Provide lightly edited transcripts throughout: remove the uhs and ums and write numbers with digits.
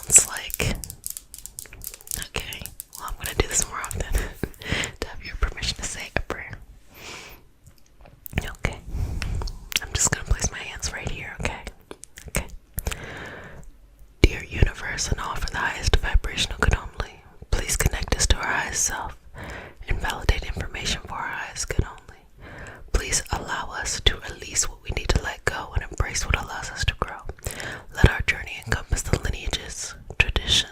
sounds like. Okay, well, I'm gonna do this more often to have your permission to say a prayer. Okay, I'm just gonna place my hands right here, okay? Okay. Dear universe and all for the highest vibrational good only, please connect us to our highest self and validate information for our highest good only. Please allow us to release what we need to let go and embrace what allows us to grow. Let our journey encompass the lineages, traditions,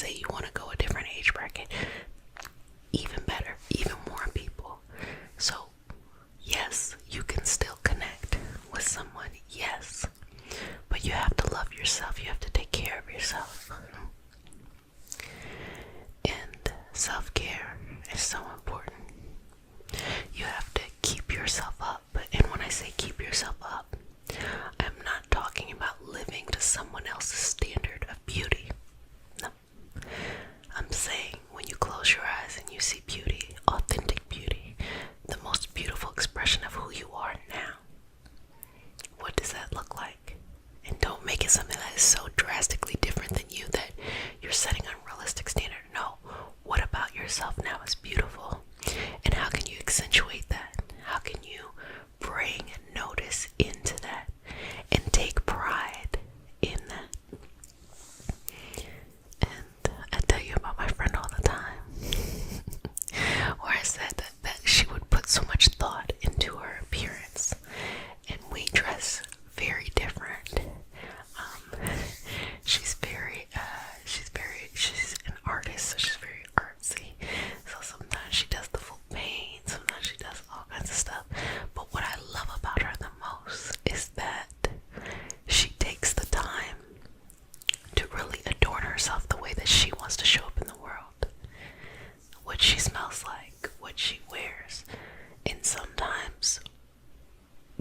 say you want to go a different age bracket, even better, even more people. So yes, you can still connect with someone, yes, but you have to love yourself. You have to take care of yourself. And self-care is so important. You have to keep yourself up. And when I say keep yourself up, I'm not talking about living to someone else's standard of beauty. No. I'm saying when you close your eyes and you see beauty, authentic beauty, the most beautiful expression of who you are now, what does that look like? And don't make it something that is so drastically different than you that you're setting unrealistic standard. No. What about yourself now is beautiful? And how can you accentuate that? How can you bring notice into that and take pride in that? And I tell you about my friend all the time, where I said that she would put so much thought into her appearance, and we dress very different. She's an artist, so she's very artsy. So sometimes she does the full paint, sometimes she does all kinds of stuff. But what I love about her the most is that she takes the time to really adorn herself the way that she wants to show up in the world. What she smells like, what she wears. And sometimes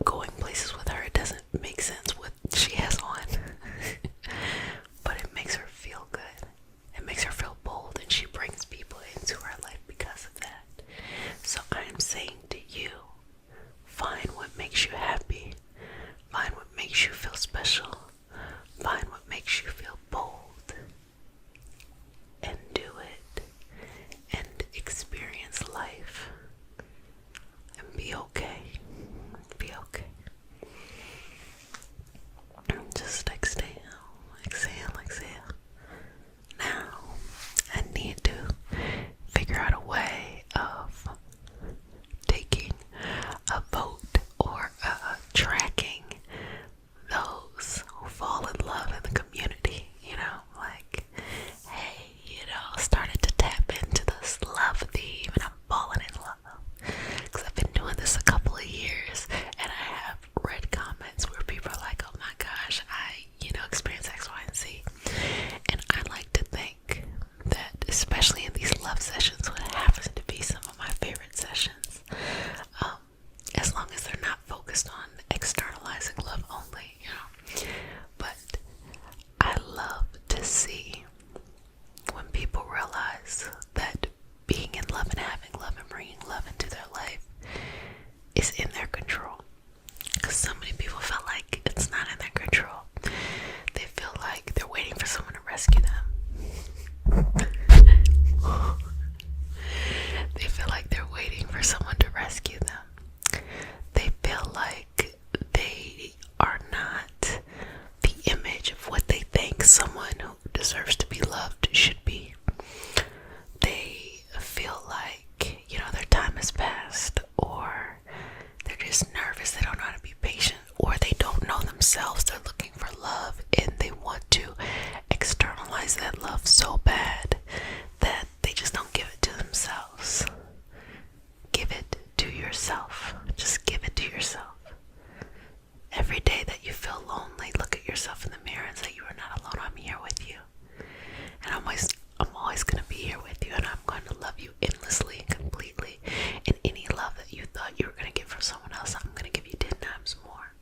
going places with her, it doesn't make sense what she has on. But it makes her feel good. It makes her feel bold, and she brings people into her life because of that. So I'm saying to you, find what makes you happy. Find what makes you feel special. Find what makes you feel bold. And do it. And experience life. And be okay. Be okay. Just exhale. Exhale, exhale. Now, I need to figure out a way of taking a vote or tracking those who fall in love in the community, like, hey, started to tap into this love theme, and I'm falling in love, because I've been doing this a couple of years, and I have read comments where people are like, oh my gosh, I experience X, Y, and Z. And I like to think that, especially in these love sessions, what happens to be some of my favorite sessions, as long as they're not focused on externalizing love only, But I love to see when people realize that being in love and having love and bringing love into their life is in their control. Because so many people feel like it's not in their control. They feel like they're waiting for someone to rescue them. They feel like they're waiting for someone to rescue them. They feel like they are not the image of what they think someone who deserves to be loved should be. They feel like, their time has passed, or they're just nervous, they don't know how to be patient, or they don't know themselves, they're looking for love, and they want to externalize that love so bad that they just don't give it to themselves. Give it to yourself. Just give it to yourself. Every day that you feel lonely, look at yourself in the mirror and say, you are not alone, I'm here with you. And I'm always going to be here with you, and I'm going to love you endlessly and completely. And any love that you thought you were going to get from someone else, I'm going to give you 10 times more.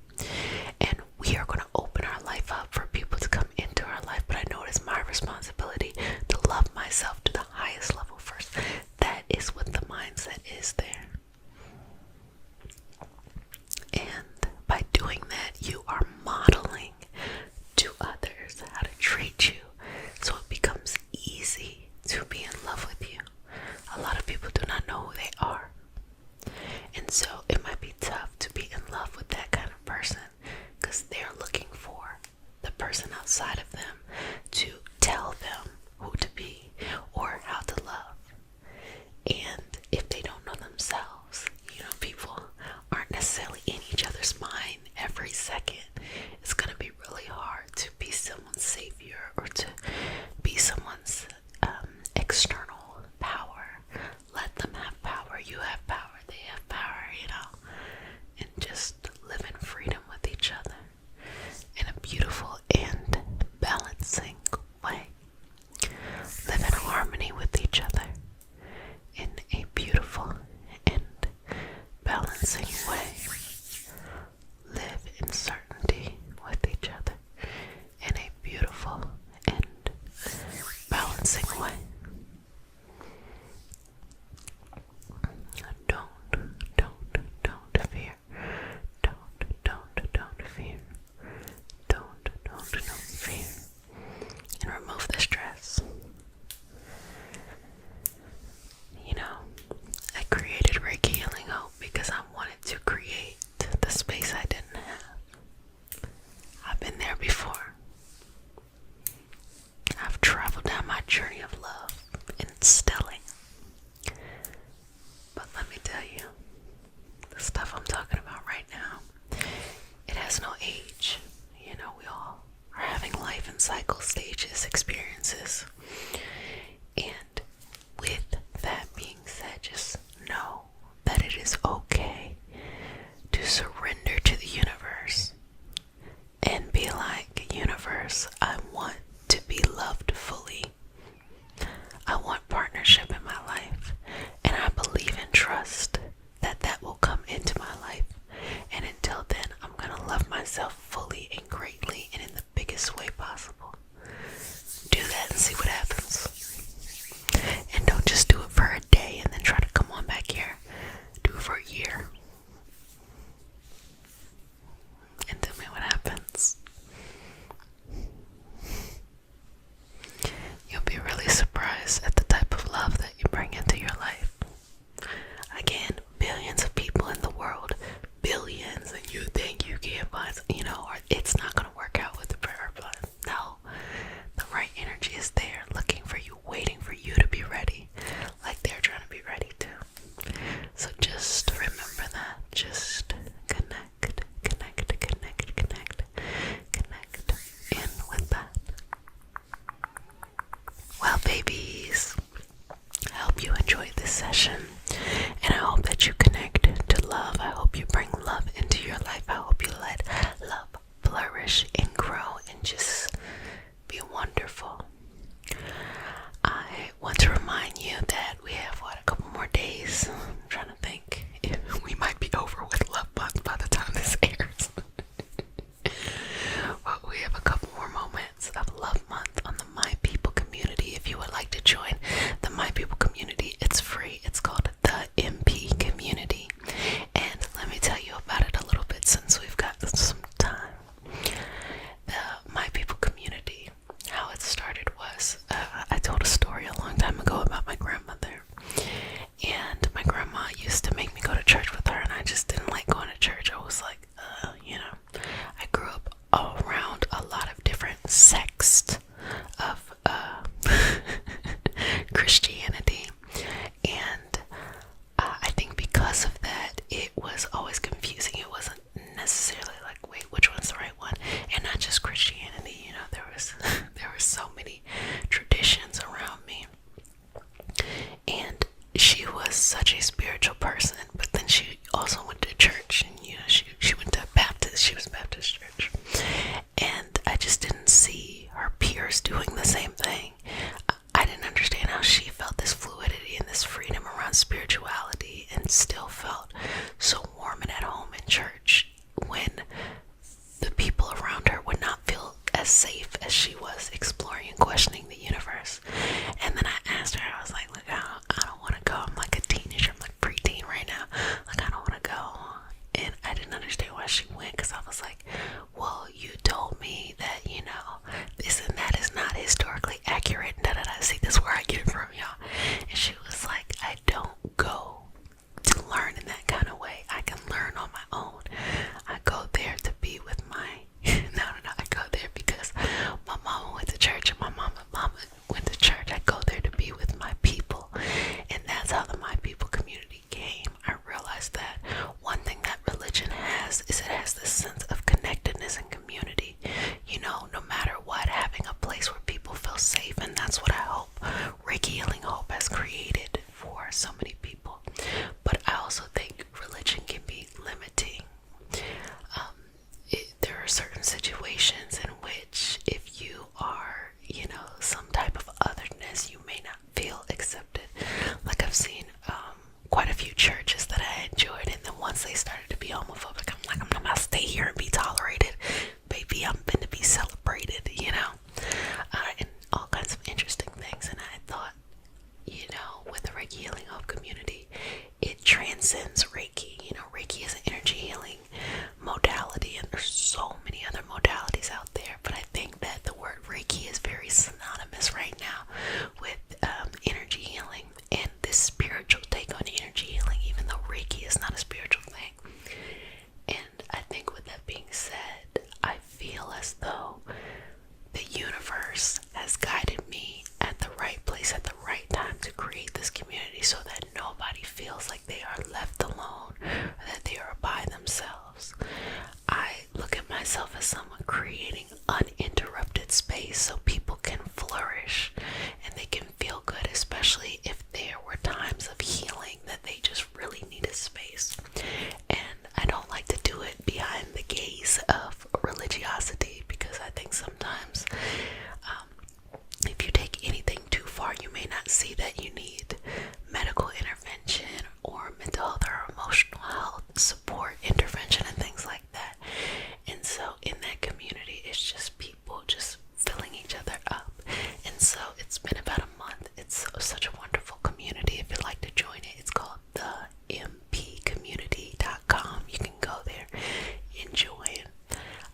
And we are going to open our life up for people to come into our life, but I know it is my responsibility to love myself to the highest level first. That is what the mindset is there. And by doing that, you are modeling to others how to treat you, so it becomes easy to be in love with you. A lot of people do not know who they are, and so it might be tough to be in love with that kind of person, because they're looking for the person outside of them to tell them who to be or how to love. And if they don't know themselves, people aren't necessarily in each other's mind every second. It's going to be really hard to be someone's savior or to be someone's cycle, stages, experiences. And with that being said, just know that it is okay to surrender to the universe and be like, universe, I want to be loved fully. I want partnership in my life, and I believe and trust that that will come into my life. And until then, I'm gonna love myself fully and greatly and in the biggest way possible. Do that and see what happens. And don't just do it for a day and then try to come on back here. Do it for a year. And tell me what happens. You'll be really surprised at the type of love that you bring into your life. Again, billions of people in the world, billions, and you think you can't find, or it's not going to work out with the prayer plan. No, the right energy is there, looking for you, waiting for you to be ready, like they're trying to be ready too. So just remember that. Just connect in with that. Well, babies, I hope you enjoyed this session, and I hope that you connect to love. I hope you bring love into your life. I hope you let love flourish myself as someone creating uninterrupted space so people can flourish and they can feel good, especially if there were times of healing that they just really needed space. And I don't like to do it behind the gaze of religiosity, because I think sometimes if you take anything too far, you may not see that you need medical intervention or mental health or emotional health support intervention and things like that. And so in that community, it's just people just filling each other up. And so it's been about a month. It's such a wonderful community. If you'd like to join it, it's called the mpcommunity.com. You can go there and join.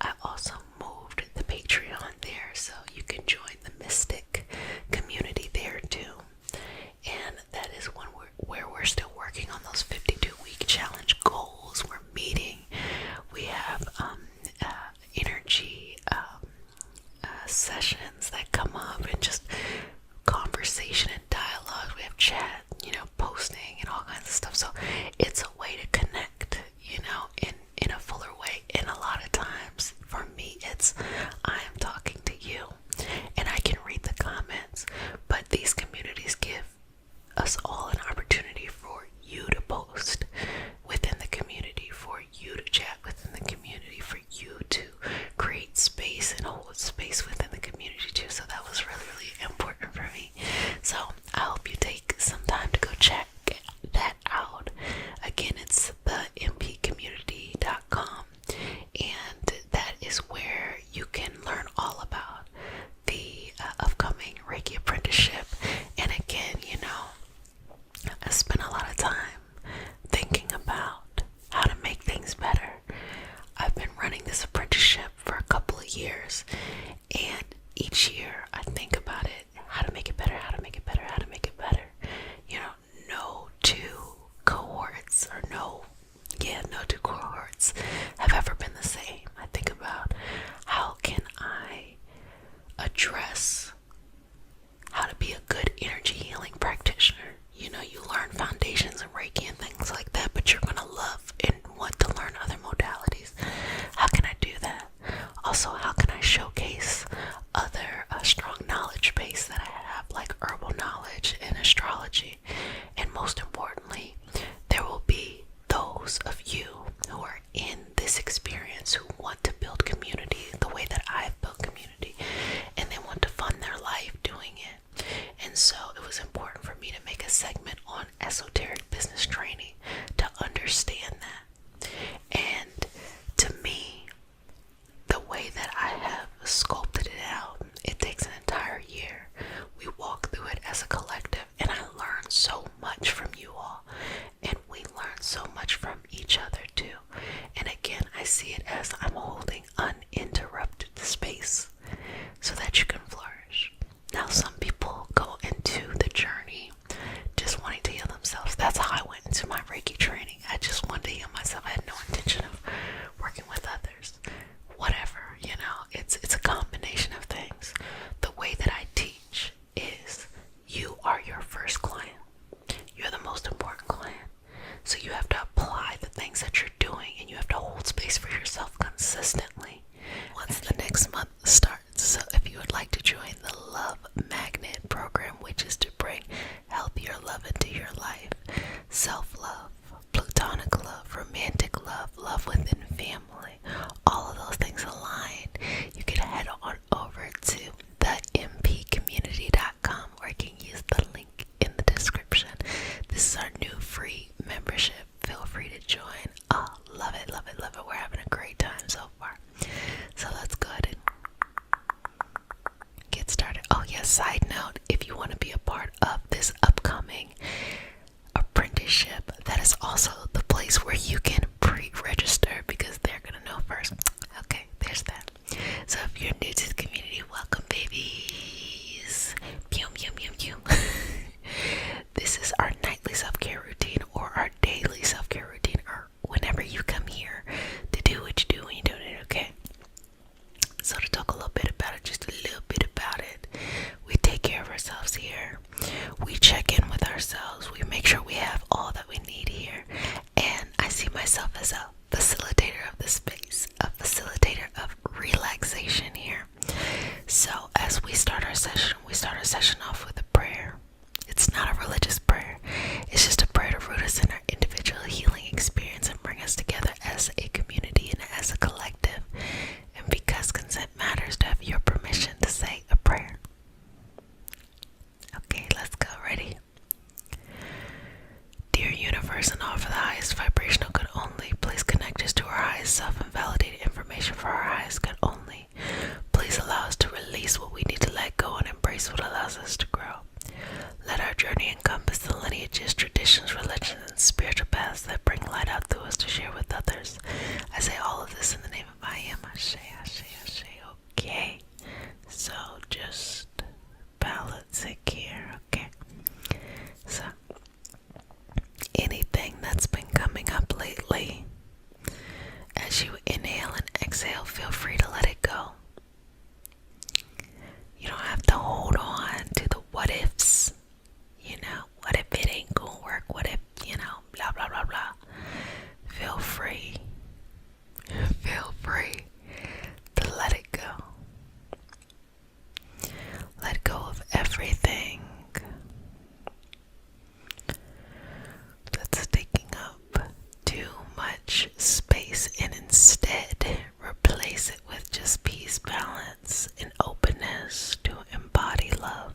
I also moved the Patreon there, so you can join the Mystic community there too. And that is one where we're still working on those 52-week challenge goals. We're meeting. We have energy sessions that come up, and just conversation and dialogue. We have chat, posting and all kinds of stuff. So it's a way to connect, in a fuller way. And a lot of times for me, it's I am talking to you and I can read the comments, but these communities give us all an opportunity for you to post within the community, for you to chat within the community, for you to create space and hold space within the community too. So that was really, really important for me. So I hope you take some time to go check that out. Again, it's the mpcommunity.com, and that is where you can learn all about the upcoming Reiki Apprenticeship. And again, I spent a lot of time thinking about how to make things better. I've been running this apprenticeship for a couple of years, and each year I think about it, how to make it better, how to make it better, how to make it better. No two cohorts have ever been the same. I think about how can I address how to be a good energy healing practitioner. You learn foundations and Reiki and things like that, but you're going to love and want to learn other modalities. How can I do that? Also, how can I showcase other strong knowledge base that I have, like herbal knowledge and astrology? And most importantly, there will be those of you who are in this experience who want to build community the way that I've built community, and they want to fund their life doing it. And so it was important for me to make a segment on esoteric business training to understand that. And to me, the way that I have sculpted it out, it takes an entire year. We walk through it as a collective, and I learn so much from you all, and we learn so much from each other too. And again, I see it as I'm holding uninterrupted space so that you can flourish. Now, some people go into the journey just wanting to heal themselves. That's how I went into my Reiki training. I just wanted to heal myself. I had no intention of working with others. Whatever, it's a combination of things. The way that I teach is you are your first client. You're the most important client. So you have to apply the things that you're doing, and you have to hold space for yourself consistently once the next month starts. So if you would like to join the Love Magnet program, which is to bring healthier love into your life, self-love, platonic love, romantic love, love within family, all of those things aligned, you can head on over to the mpcommunity.com, or you can use the link in the description. This is our new free membership. Feel free to join. Oh, love it, love it, love it. We're having a great time so far. transformation for our highest good only. Please allow us to release what we need to let go and embrace what allows us to grow. Let our journey encompass the lineages, traditions, religions, and spiritual paths that bring light out through us to share with others. I say all of this in the name of I am. Ashe, Ashe, Ashe. Okay, so just balance it here, okay? So, anything that's been coming up lately, as you inhale and exhale, feel free to let it go. You don't have to hold on to the what ifs. What if it ain't gonna work? What if, blah, blah, blah, blah. Feel free to let it go. Let go of everything that's taking up too much space, and instead replace it with just peace, balance, and openness to embody love.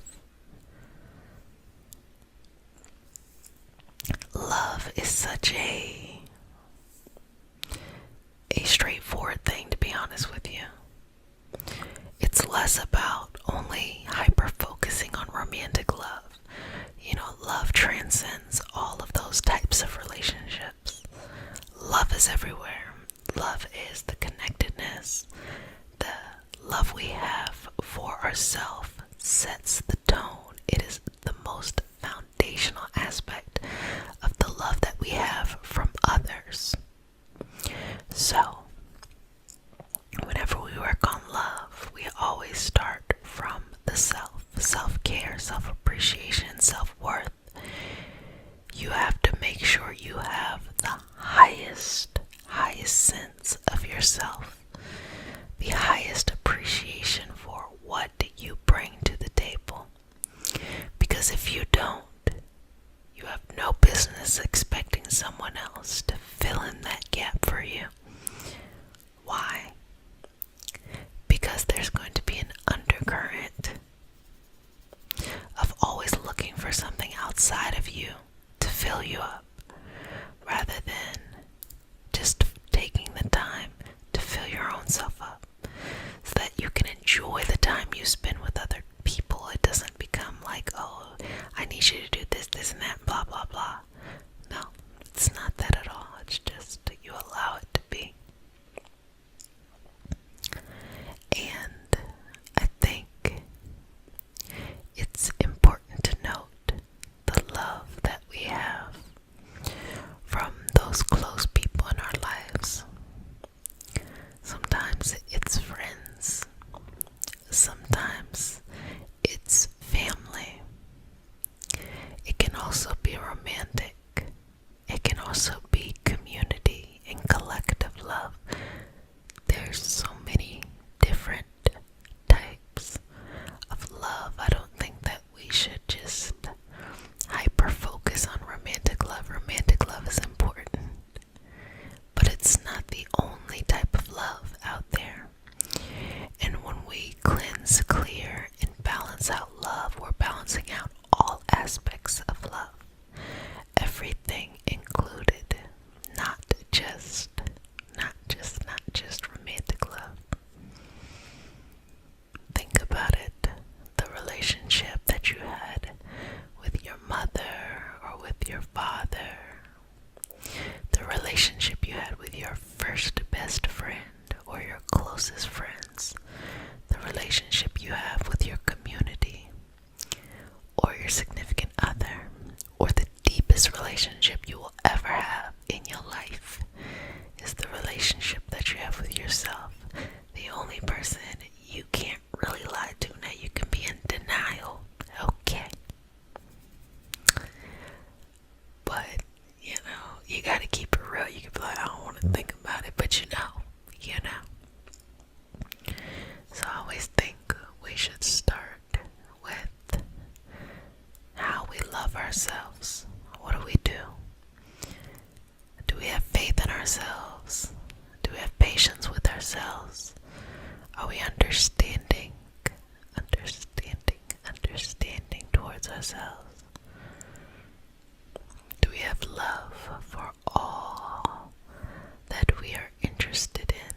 Love is such a straightforward thing, to be honest with you. It's less about only hyper-focusing on romantic love. Love transcends all of those types of relationships. Love is everywhere. Love is the connectedness. The love we have for ourselves sets the tone. It is the most foundational aspect of the love that we have from others. So, whenever we work on love, we always start from the self. Self-care, self-appreciation, self-worth. You have to make sure you have the highest sense of yourself. The highest appreciation for what you bring to the table. Because if you don't, you have no business expecting someone else to fill in that gap for you. Why? Because there's going to be an undercurrent of always looking for something outside of you to fill you up, rather than just taking the time to fill your own self up, so that you can enjoy the time you spend with other people. It doesn't become like, oh, I need you to do this and that, blah, blah, blah. No, it's not that at all. It's just that you allow it to be. And I think it's important to note the love that we have from those close people in our lives. Sometimes it's friends. Sometimes it's family. It can also be romantic. It can also be community and collective love. There's so many different types of love. I don't think that we should just hyper focus on romantic love. Romantic love is important, but it's not the only type of love out there. And when we cleanse, clear, and balance out love, we're balancing out all aspects of love. Everything included, not just romantic love. Think about it. The relationship that you had with your mother or with your father. The relationship you had with your first best friend or your closest friends. The relationship you have with your community or your significant other, or the deepest relationship you will ever have in your life is the relationship that you have with yourself. The only person you can't really lie to. Now you can be in denial, okay, but you gotta keep it real. You can be like, I don't want to think about it, but you know. So I always think we should start with how we love ourselves. What do we do? Do we have faith in ourselves? Do we have patience with ourselves? Are we understanding towards ourselves? Do we have love for all that we are interested in?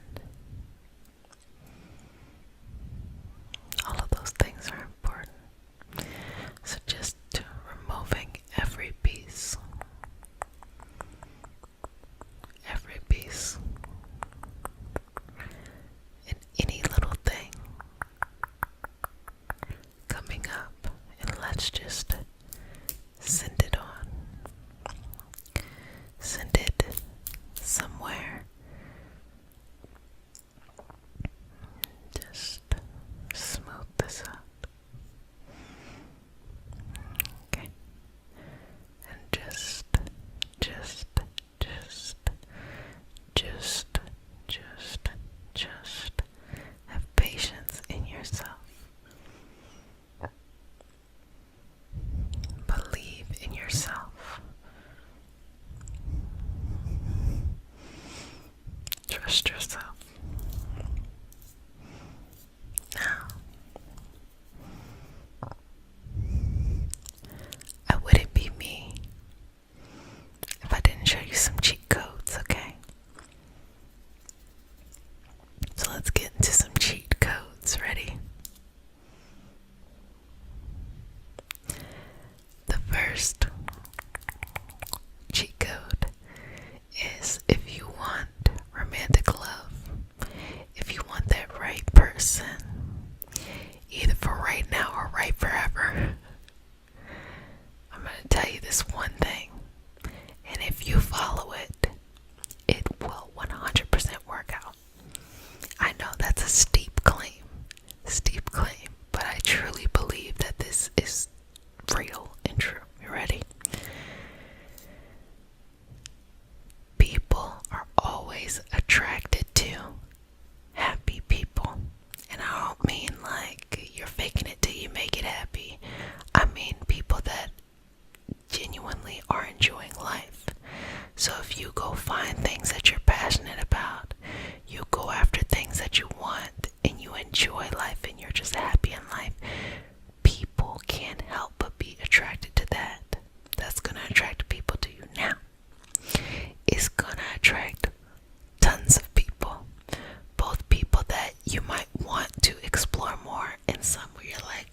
you might want to explore more, and some where you're like,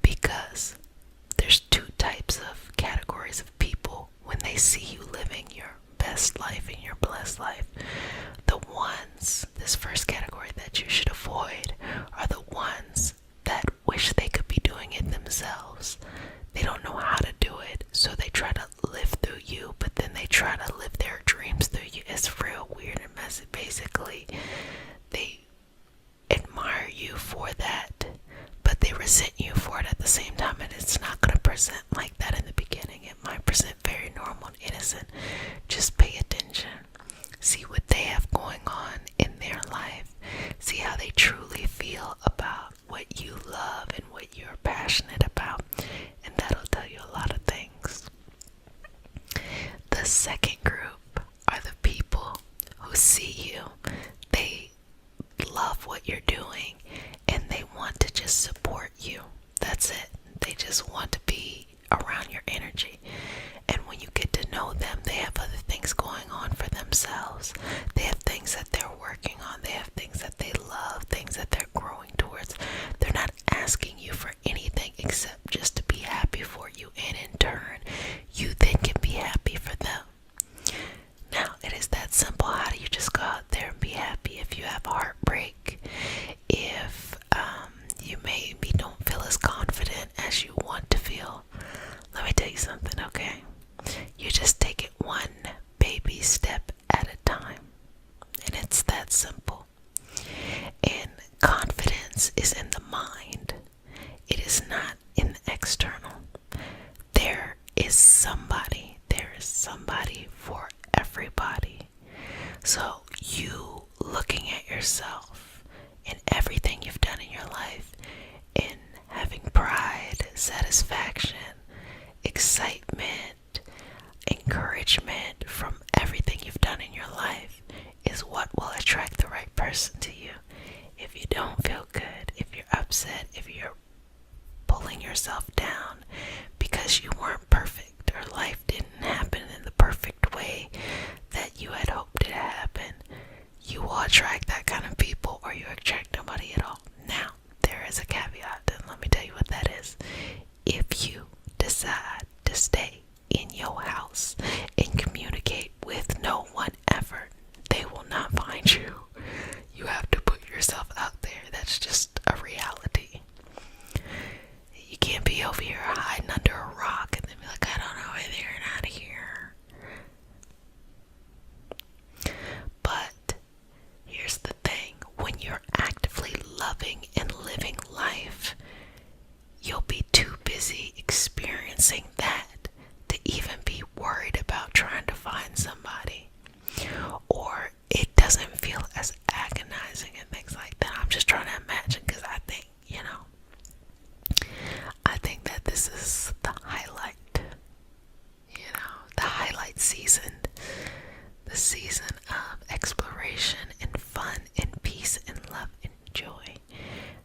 because there's two types of categories of people when they see you living your best life and your blessed life. The ones, this first category that you should avoid, are the ones that wish they could be doing it themselves. They don't know how to do it, so they try to live through you, but then they try to live their dreams through you. It's real weird and messy. Basically, they admire you for that, but they resent you for it at the same time, and it's not going to present like that in the beginning. It might present very normal and innocent. Just pay attention. See what they have going on in their life. See how they truly feel about what you love and what you're passionate about, and that'll tell you a lot of things. The second group are the people who see you. They love what you're doing and they want to just support you. That's it. They just want to be around your energy. And when you get to know them, they have other things going on for themselves. They have things that they're working on. They have things that they love, things that they're growing towards. They're not asking you for anything except just to be happy for you, and in turn, you then can be happy for them. Now, it is that simple. How do you just go out there and be happy if you have a heartbreak? If you maybe don't feel as confident as you want to feel? Let me tell you something, okay? You just take it one baby step at a time. And it's that simple. And confidence is in the mind. It is not in the external. There is somebody for everybody. So you looking at yourself and everything you've done in your life and having pride, satisfaction, excitement, encouragement from everything you've done in your life is what will attract the right person to you. If you don't feel good, if you're upset, if you're pulling yourself down because you weren't perfect or life didn't happen in the perfect way that you had hoped it to happen, you will attract that kind of people, or you attract nobody at all. Now, there is a caveat, and let me tell you what that is. If you decide to stay in your house and communicate with no one ever, they will not find you. You have to put yourself out there. That's just a reality. You can't be over here hiding under a rock and then be like, I don't know why they're not here. But here's the thing. When you're actively loving and living life, you'll be too busy experiencing that to even be worried about trying to find somebody. Or it doesn't feel as agonizing and things like that. I'm just trying to imagine, because I think that this is the highlight, the highlight season, the season of exploration and fun and peace and love and joy.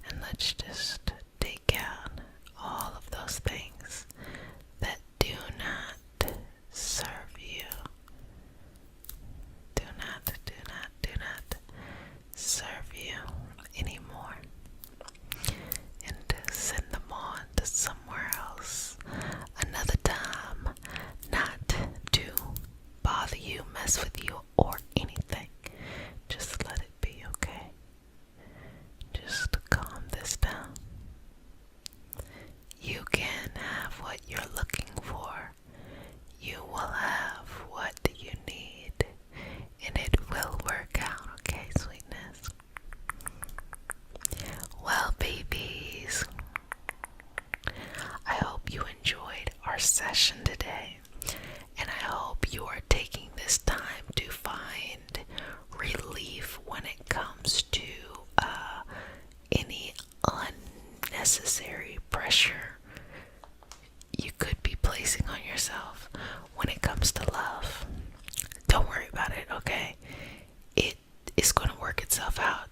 And let's just take out all of those things that do not serve you. Do not serve you anymore. And send them on to somewhere else. Another time, not to bother you, mess with you, or anything. Just let it be, okay? Just calm this down. You can have what you're looking for. You will have what you need, and it will work out, okay, sweetness? Well, babies, I hope you enjoyed our session today, and I hope you are taking this time to find relief when it comes to any unnecessary pressure you could be placing on yourself when it comes to love. Don't worry about it, okay? It is going to work itself out.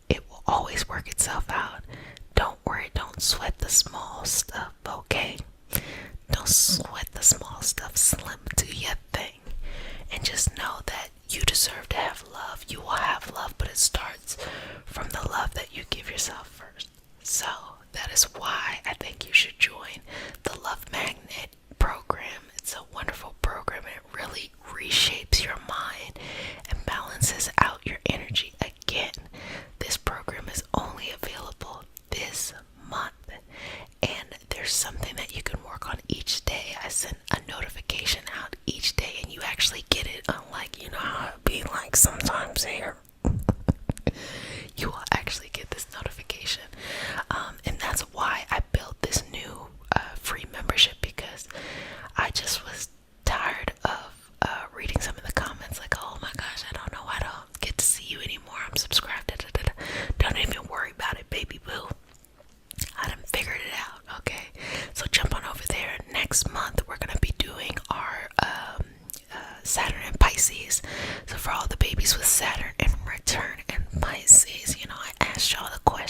It will always work itself out. Don't worry, don't sweat the small stuff, okay? Don't sweat the small stuff. Slim to your thing. And just know that you deserve to have love. You will have love, but it starts from the yourself first. So that is why I think you should join the Love Magnet program. It's a wonderful program. It really reshapes your mind and balances out your energy. Again, this program is only available this month, and there's something that you can work on each day. I send a notification out each day, and you actually get it, unlike, you know how it be like sometimes here. You will actually get this notification, and that's why I built this new free membership, because I just was tired of reading some of the comments like, oh my gosh, I don't know, I don't get to see you anymore, I'm subscribed, don't even worry about it, baby boo, I done figured it out. Okay, so jump on over there. Next month we're gonna be doing our Saturn and Pisces. So for all the babies with Saturn in return and Pisces, you know, I asked y'all the question,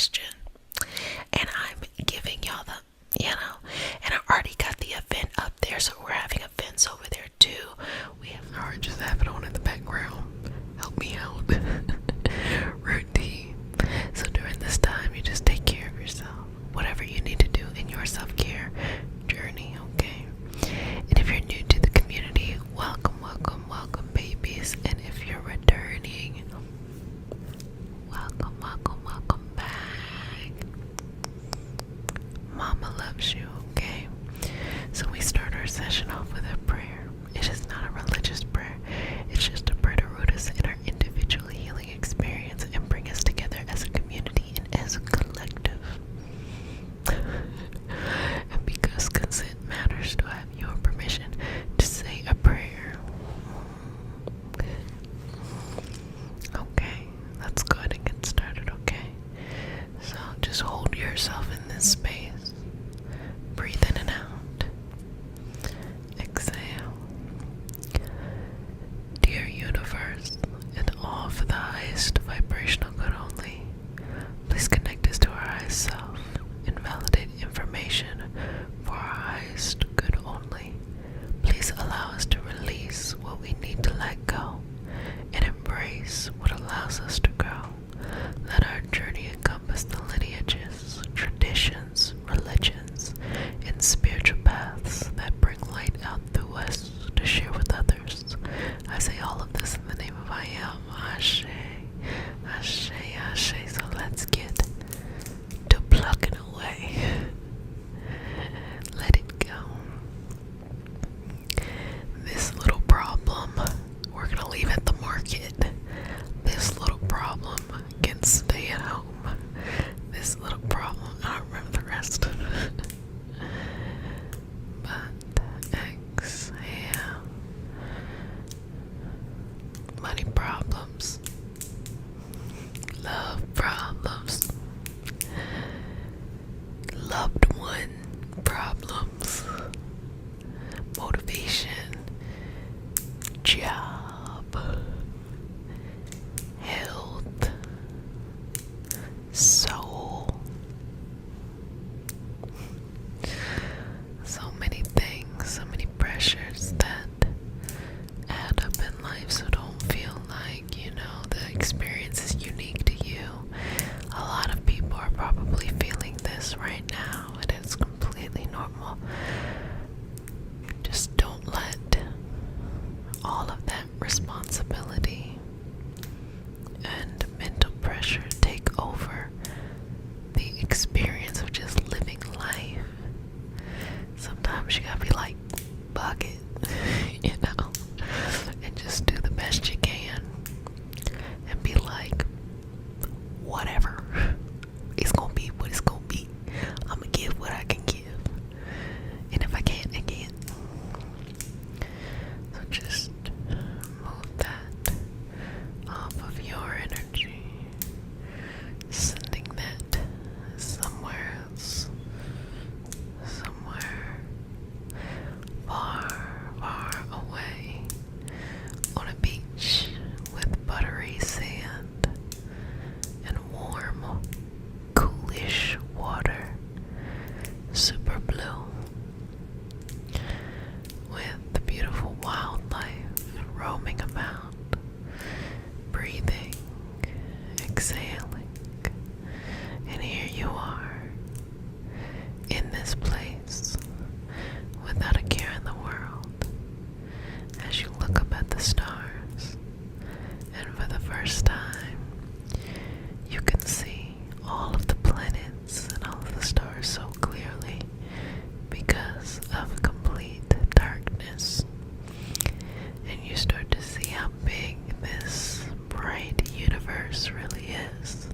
is,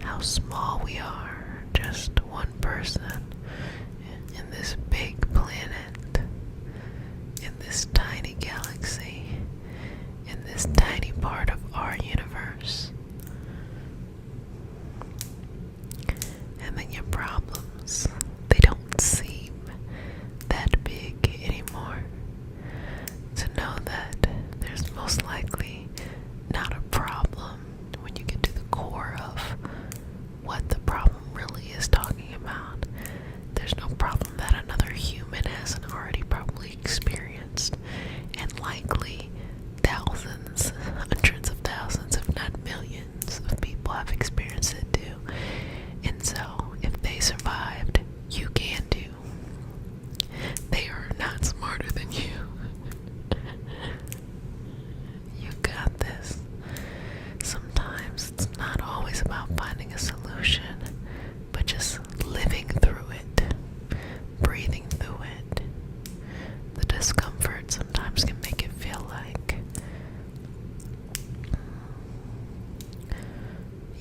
how small we are, just one person in this big planet, in this tiny galaxy, in this tiny part of our universe. And then your problems, they don't seem that big anymore. To know that there's most likely not a problem when you get to the core of what the problem really is talking about. There's no problem that another human hasn't already probably experienced, and likely thousands, hundreds of thousands, if not millions of people have experienced it too. And so, if they survived, you can too. They are not smarter than you. You got this. Sometimes it's not always about finding a solution, but just living through it, breathing through it. The discomfort sometimes can make it feel like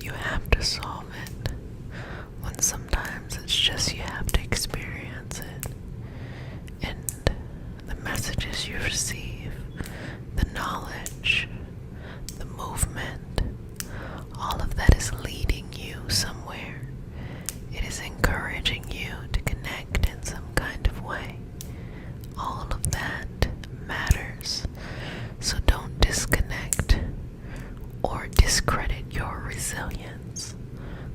you have to solve it, when sometimes it's just you have to experience it. And the messages you receive, the knowledge, the movement, all of that is leading you somewhere. It is encouraging you to connect in some kind of way. All of that matters. So don't disconnect or discredit your resilience.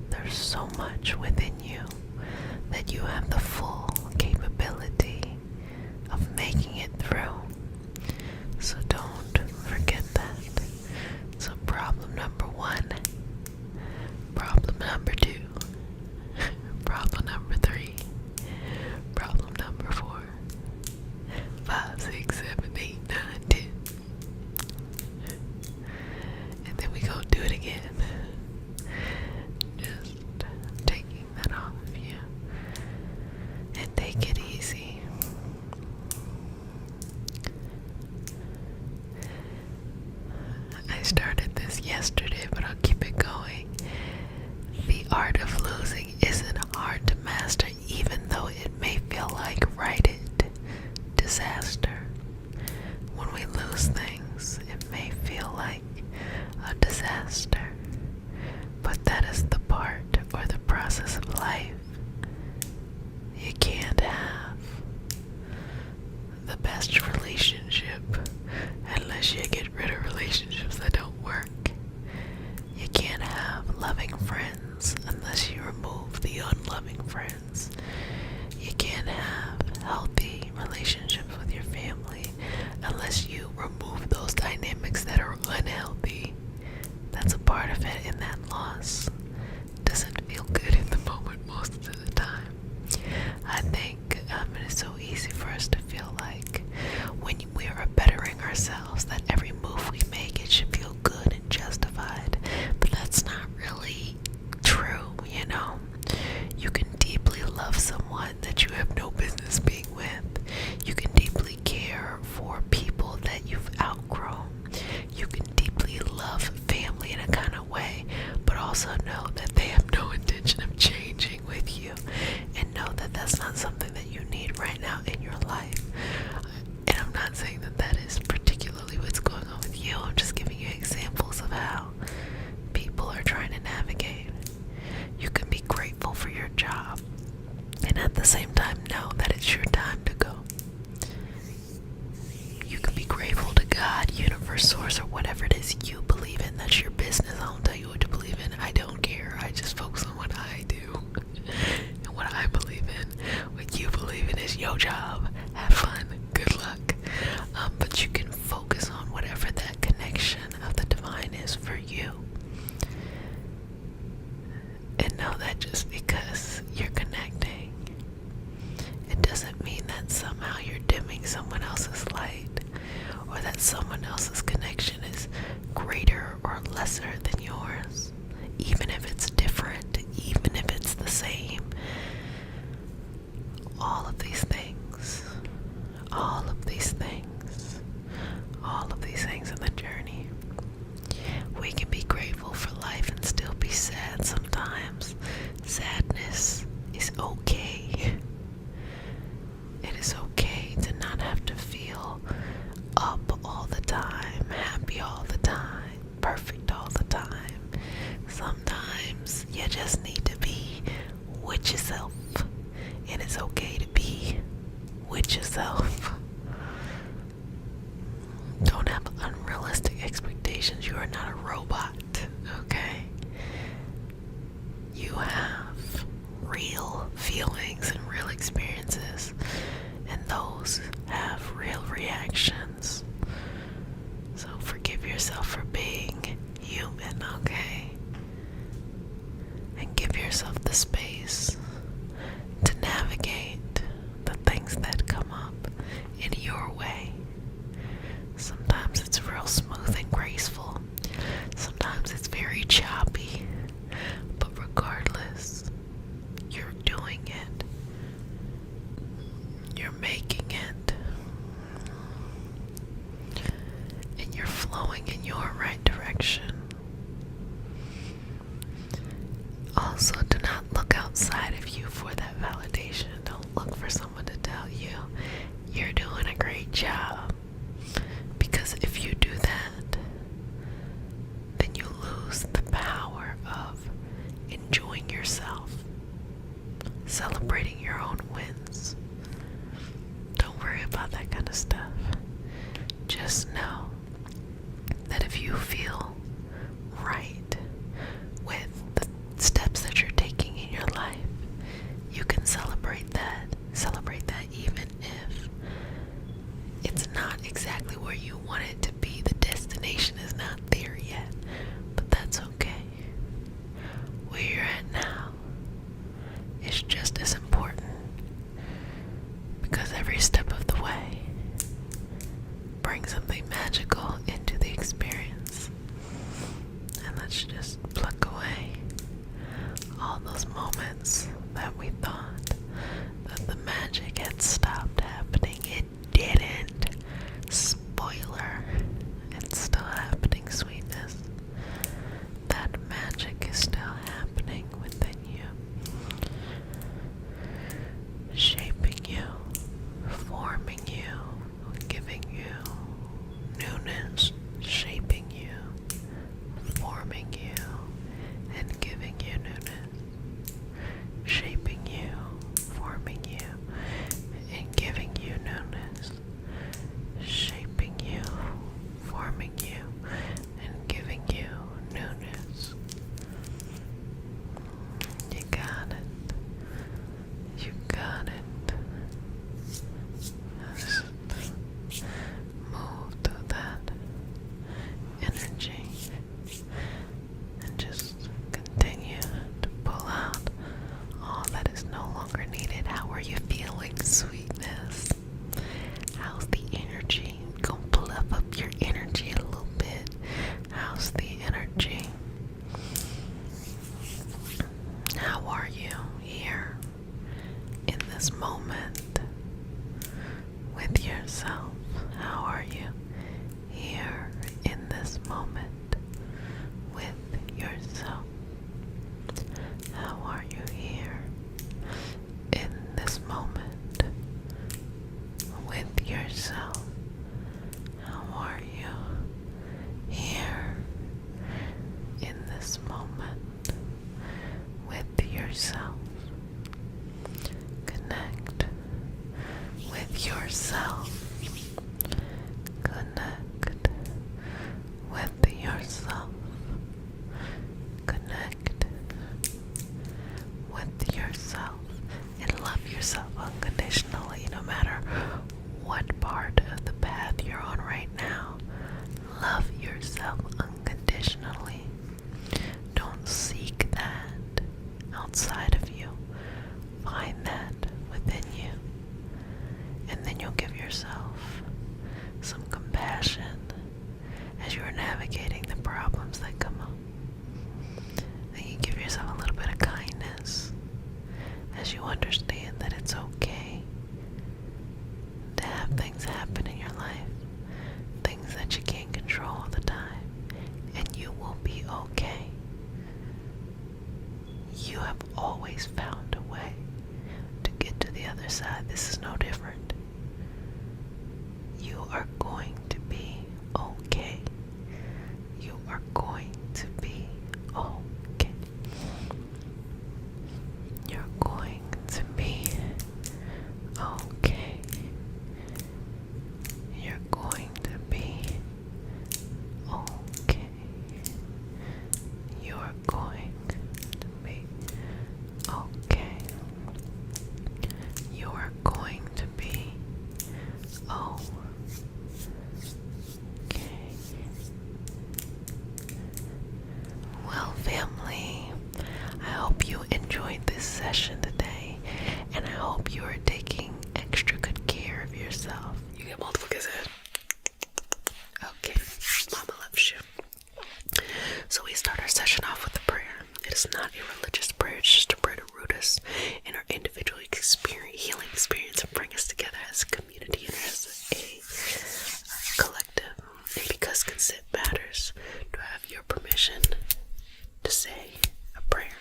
There's so much within you that you have the full capability of making it through. So don't forget that. So problem number 1, problem number 2, problem number 3, problem number 4, 5, 6, 7, 8, 9, 10. And then we gonna do it again. Just taking that off of you. And take it easy. I started this yesterday, but I'll keep it going. The art of losing isn't hard to master, even though it may feel like righted disaster. When we lose things, it may feel like a disaster, but that is the part or the process of life. You can't have the best relationship unless you get rid of relationships that don't work. You can't have loving friends unless you remove the unloving friends. You can't have healthy relationships with your family unless you remove those dynamics that are unhealthy. That's a part of it, and that loss doesn't feel good in the moment most of the time. I think it is so easy for us to feel like when we are bettering ourselves, that every move we make, it should feel good and justified. But that's not really true, you know. You can deeply love someone that you have no business being with. You can deeply care for people that you've outgrown. You can deeply love family in a kind of way, but also know that they have no intention of changing with you, and know that that's not something that you need right now in your life. And I'm not saying that that is particularly what's going on with you. I'm just giving you examples of how people are trying to navigate. You can be grateful for your job, and at the same time know that it's your time to go. You can be grateful to God, universe, source, or whatever it is you believe in. That's your business. I don't tell you what to believe in. I don't care. I just focus on what I do and what I believe in. What you believe in is your job. Have fun. Good luck. But you can focus on whatever that connection of the divine is for you. And know that just because you're connecting, it doesn't mean that somehow you're dimming someone else's light, or that someone else's connection is greater or lesser than yours. Even if it's different, even if it's the same. All of these things, all of these things, all of these things in the journey, we can be grateful for life in Sometimes you just need to be with yourself, and it's okay to be with yourself. Don't have unrealistic expectations. You are not a robot, okay? You have real feelings and real experiences, and those have real reactions. So forgive yourself for being human, okay? And give yourself the space to navigate the things that come up in your way. Sometimes it's real smooth and graceful. Sometimes it's very choppy. But regardless, you're doing it. You're making it. And you're flowing in your right direction. Also, do not look outside of you for that validation. Don't look for someone to tell you you're doing a great job. Because if you do that, then you lose the power of enjoying yourself, celebrating your own wins. Don't worry about that kind of stuff. Just know that if you feel right with the steps that you're taking in your life, you can celebrate that. Celebrate that even if it's not exactly where you want it to be. The destination is not there yet, but that's okay. Where you're at now is just as important, because every step of the way brings something magical into the experience. And let's just pluck away all those moments that we thought that the magic had stopped happening. It didn't. Spoiler. It's still happening, sweetness. That magic is still happening within you. Shaping you, forming you, giving you newness, shaping you, forming you, and giving you newness. Shaping you, forming you, and giving you newness. Shaping you, forming you, and giving you newness. You got it. You got it. Just move through that energy and just continue to pull out all that is no longer needed. How are you feeling, sweetness? How's the energy? Go puff up your energy a little bit. How's the energy? How are you here in this moment with yourself? How are you here in this moment with yourself? How are you here in this moment with yourself? How are you here in this moment with yourself? Connect with yourself. Connect with yourself. Connect with yourself and love yourself unconditionally, no matter what part of the path you're on right now. Love yourself unconditionally. Don't seek that outside of you. Find that within you. And then you'll give yourself some compassion as you are navigating the problems that come up. And you give yourself a little bit of kindness as you understand that it's okay to have things happen in your life, things that you can't control all the time, and you will be okay. You have always found a way to get to the other side. This is no different. You are going to be okay. You are going to be okay. session today, and I hope you are taking extra good care of yourself. You get multiple kisses. Okay, Mama loves you. So we start our session off with a prayer. It is not a religious prayer, it's just a prayer to root us in our individual healing experience and bring us together as a community and as a collective. And because consent matters, do I have your permission to say a prayer?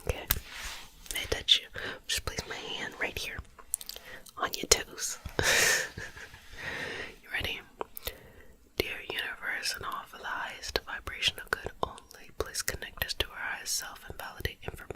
Okay. May I touch you? Just place my hand right here on your toes. You ready? Dear universe and all for the highest vibrational good only, please connect us to our highest self and validate information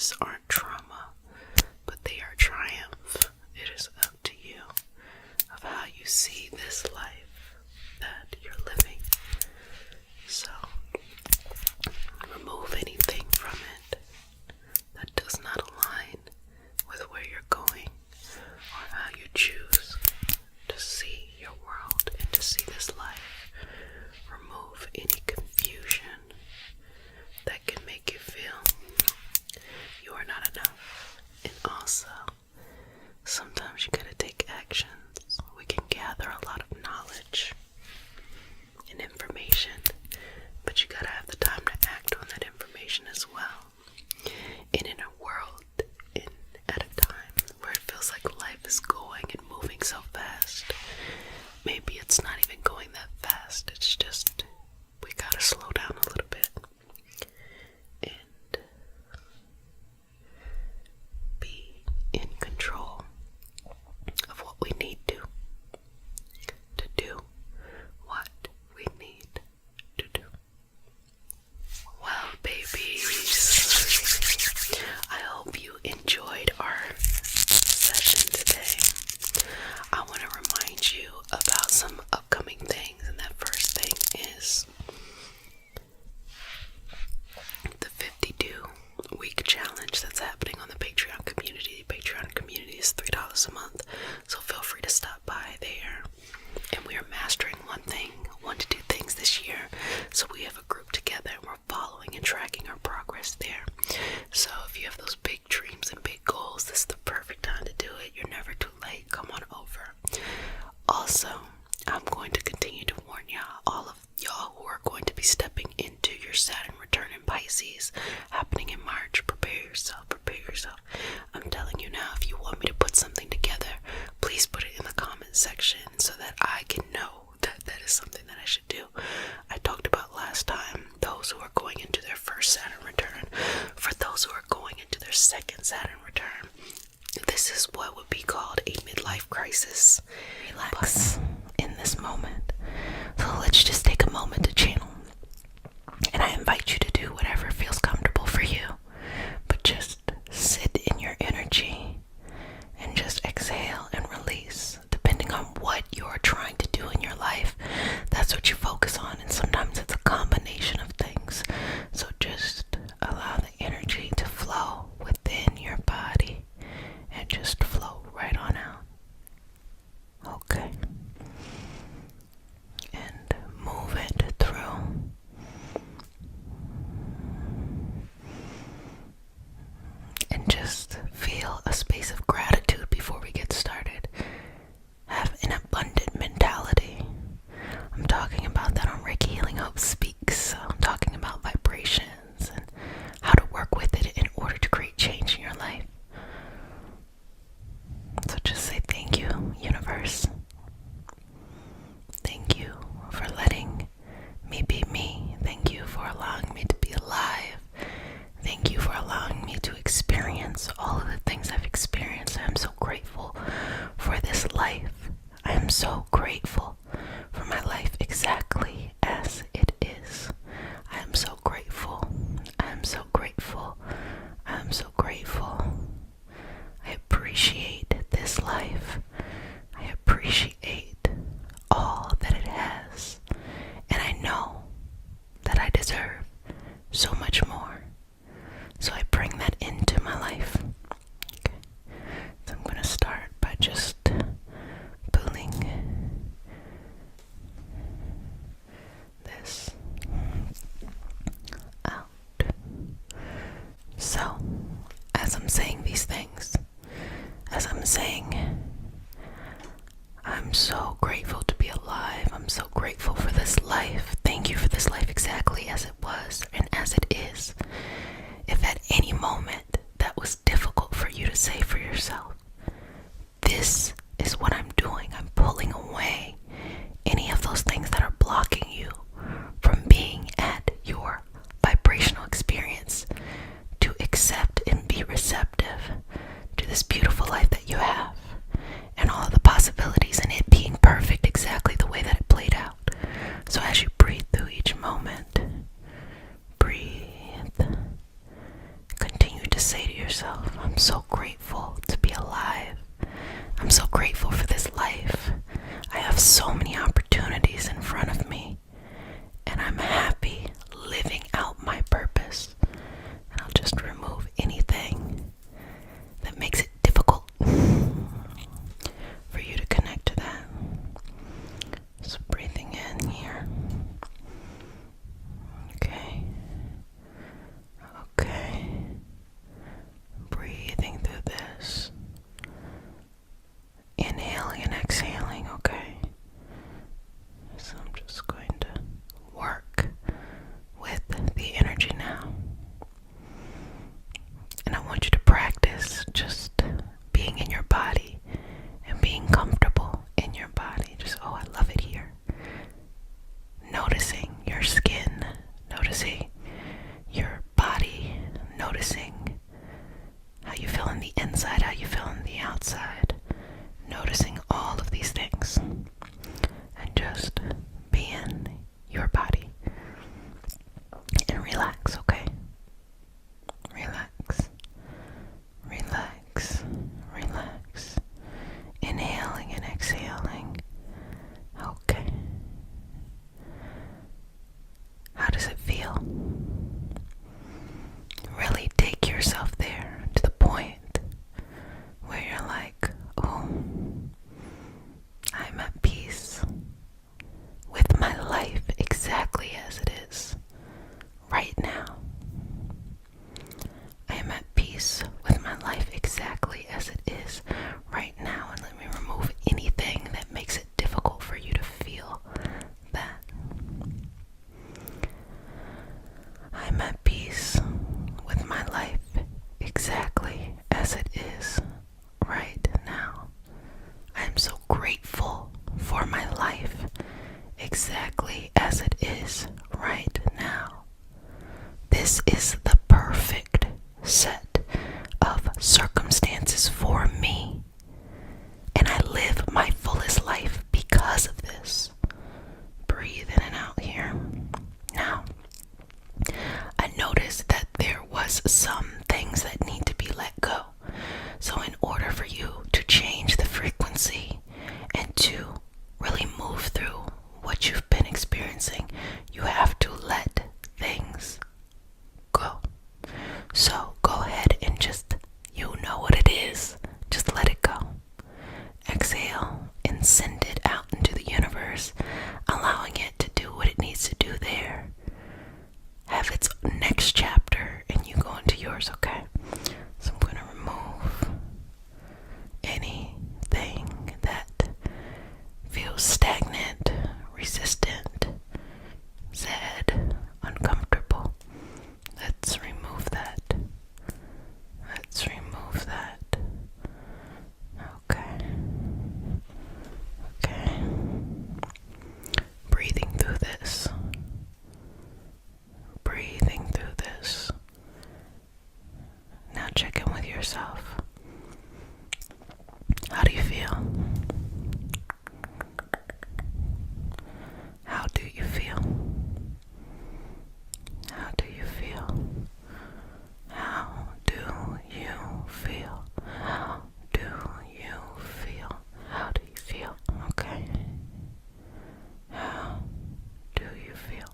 lives aren't trauma, but they are triumph. It is up to you of how you see this life that you're living. So, remove anything from it that does not align with where you're going or how you choose to see your world and to see this life. Remove any confusion that can make you feel you are not enough. And also, sometimes you gotta take actions. We can gather a lot of knowledge and information, but you gotta have the time to act on that information as well. And in a world, at a time where it feels like life is going and moving so fast, maybe it's not even going that fast. It's just, we gotta slow down a little bit and be in control of what we need to do what we need to do. Well, babies, I hope you enjoyed our session today. I want to remind you about some upcoming things, and that first thing is the 52-week challenge that's happening on the Patreon community. The Patreon community is $3 a month, so feel free to stop by there. And we are mastering one to two things this year. So we have a group together and we're following and tracking our progress there. So if you have those big dreams and big goals, this is the perfect time to do it. You're never too late. Come on over. Also, I'm going to continue to warn y'all, all of y'all who are going to be stepping into your Saturn return in Pisces happening in March. Prepare yourself. I'm telling you now, if you want me to put something together, please put it in the comment section so that I can know that that is something that I should do. I talked about last time those who are going into their first Saturn return. For those who are going into their second Saturn return, this is what would be called a midlife crisis. Relax in this moment. So let's just take a moment to channel. And I invite you to do whatever feels comfortable for you. But just sit in your energy and just exhale and release. Depending on what you're trying to do in your life, that's what you focus on. And sometimes it's a combination of things. So just allow the energy to flow within your body and just flow right on out. Okay. And move it through. And just feel a space of gratitude before we get started. Have an abundant mentality. I'm talking about that on Reiki Healing Hope Speaks. I'm talking about vibrations and how to work with it in order to create change in your life. So just say thank you, universe. Thank you for letting me be me. Thank you for allowing me to be alive. Thank you for allowing me to experience all of the things I've experienced. I am so grateful for this life. I am so grateful for my life exactly as it is. I am so grateful. I am so grateful. I am so grateful. I appreciate this life. I appreciate all that it has. And I know that I deserve so much more. So I bring that into my life. Okay. So I'm going to start by just pulling this out. So, as I'm saying these things, as I'm saying, I'm so grateful to be alive. I'm so grateful for this life. Thank you for this life exactly as it was and as it is. If at any moment yourself, I'm so grateful to be alive. I'm so grateful for this life. I have so many opportunities in front of me, and I'm happy living out my purpose. And I'll just remove anything that makes it difficult for you to connect to that. So breathing in here. Okay. Okay. Breathing through this. Inhaling and exhaling, okay? So I'm just going to work with the energy now. And I want you to practice just being in your body and being comfortable in your body. Just, oh, I love it here. Noticing your skin, noticing your body, noticing how you feel on the inside, how you feel on the outside. Noticing all of these things and just be in your body and relax, okay? Relax, relax, relax. Inhaling and exhaling. Okay. How does it feel? Really take yourself there to the point where you're like, oh, I'm at peace with my life exactly as it is right now. I am at peace with my life exactly as it is right now. And let me remove anything that makes it difficult for you to feel that. I'm at peace with my life exactly as it is right now. I am so grateful for my life exactly as it is right now. This is the perfect set of circumstances for me, and I live my fullest life because of this. Breathe in and out here. Now, I noticed that there was some things that need to be let go. So in order for you to change the frequency and to really move through what you've been experiencing, you have to let things go. So go ahead and just, you know what it is, just let it go. Exhale and send it out into the universe, allowing it to do what it needs to do there. Have its next chapter and you go into yours, okay? So I'm going to remove anything that feels stagnant, resistant, sad, uncomfortable. Let's remove that. Let's remove that. Okay. Okay. Breathing through this. Breathing through this. Now check in with yourself. How do you feel? How do you feel? How do you feel? How do you feel? How do you feel? How do you feel? Okay. How do you feel?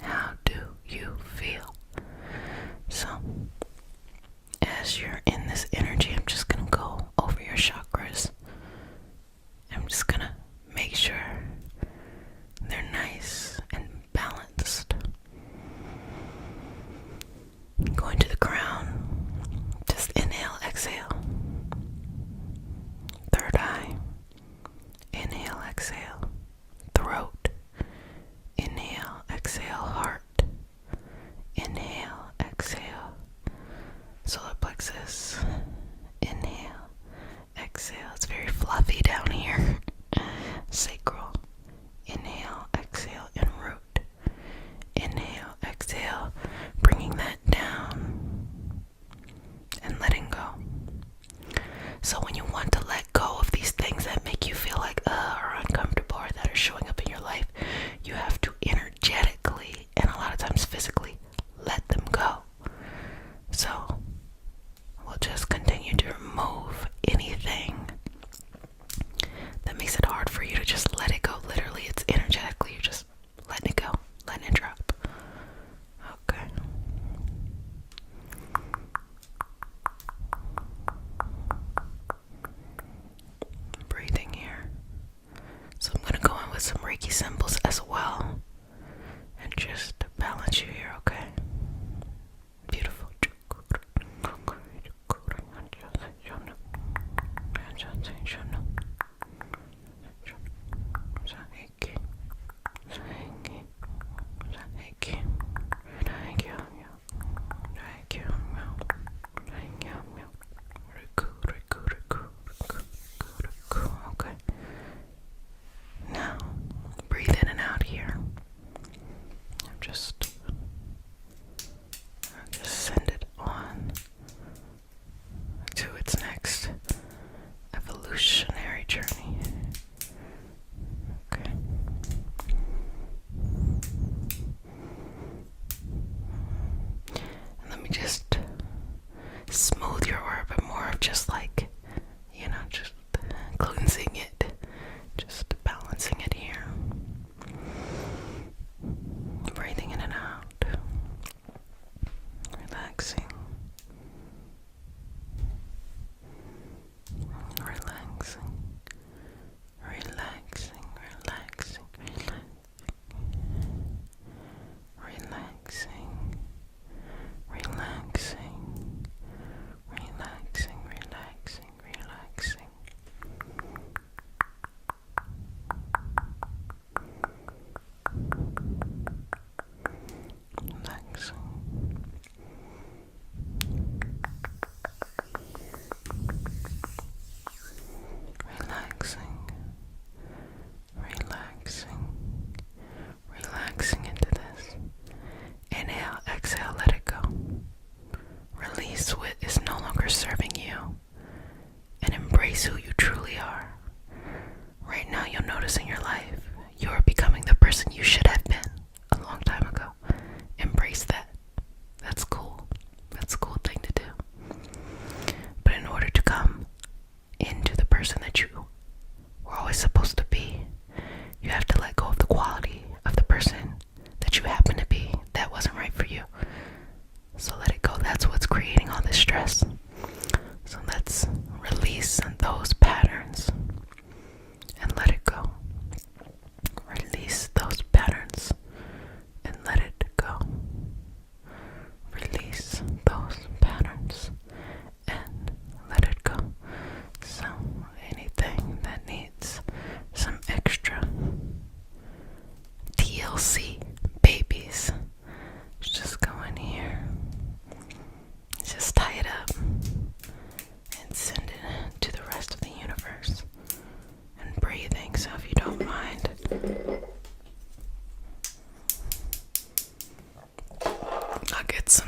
How do you feel? So, as you're in this energy, I'm just going to go over your chakras. I'm just going to make sure they're nice and balanced. Going to the crown, just inhale, exhale. Third eye, inhale, exhale. Throat, inhale, exhale. Heart, inhale.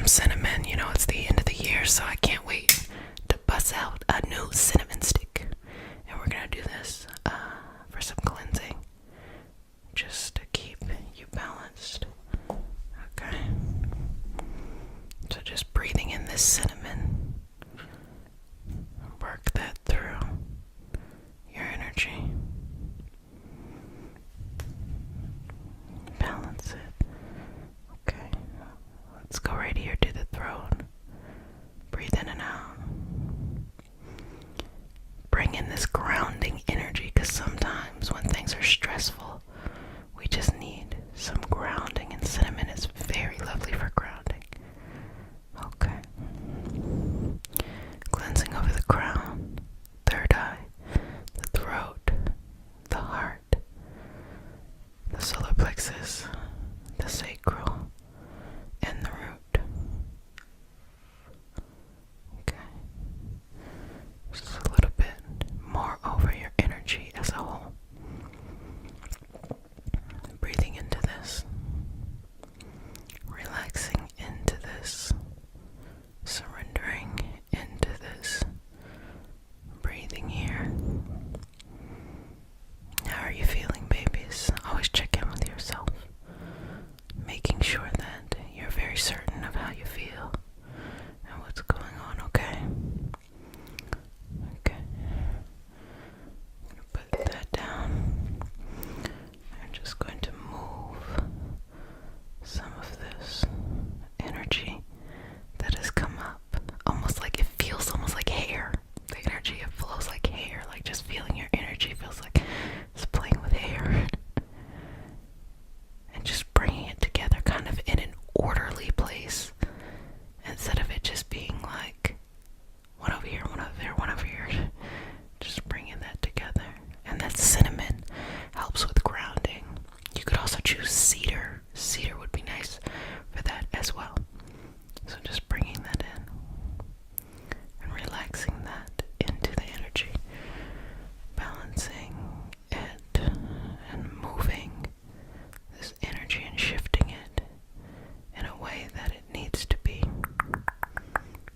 some cinnamon. You know, it's the end of the year, so I can't wait to bust out a new cinnamon stick. And we're gonna do this for some cleansing, just to keep you balanced. Okay. So just breathing in this cinnamon, work that through your energy. Balance it. Okay. Let's go right here to the throat. Breathe in and out. Bring in this grounding energy, because sometimes when things are stressful, we just need some grounding, and cinnamon is very lovely for grounding. Okay. Cleansing over the crown, third eye, the throat, the heart, the solar plexus, the sacral, and the root. Okay. Just a little bit more over your energy as a whole. Breathing into this, relaxing into this, surrendering into this, breathing here. How are you feeling, babies? Always check in with yourself, making sure that you're very certain of how you feel and what's going on, okay? Okay. I'm gonna put that down. I'm just going to move some of this energy that has come up, almost like it feels almost like hair. The energy, it flows like hair, like just feeling your energy feels like it's playing with hair. And just bringing it together kind of in an orderly place, instead of it just being like one over here, one over there, one over here. Just bringing that together. And that cinnamon helps with grounding. You could also choose cedar. Cedar would be nice for that as well. So just bringing that in and relaxing that into the energy, balancing it and moving this energy and shifting it in a way that it needs to be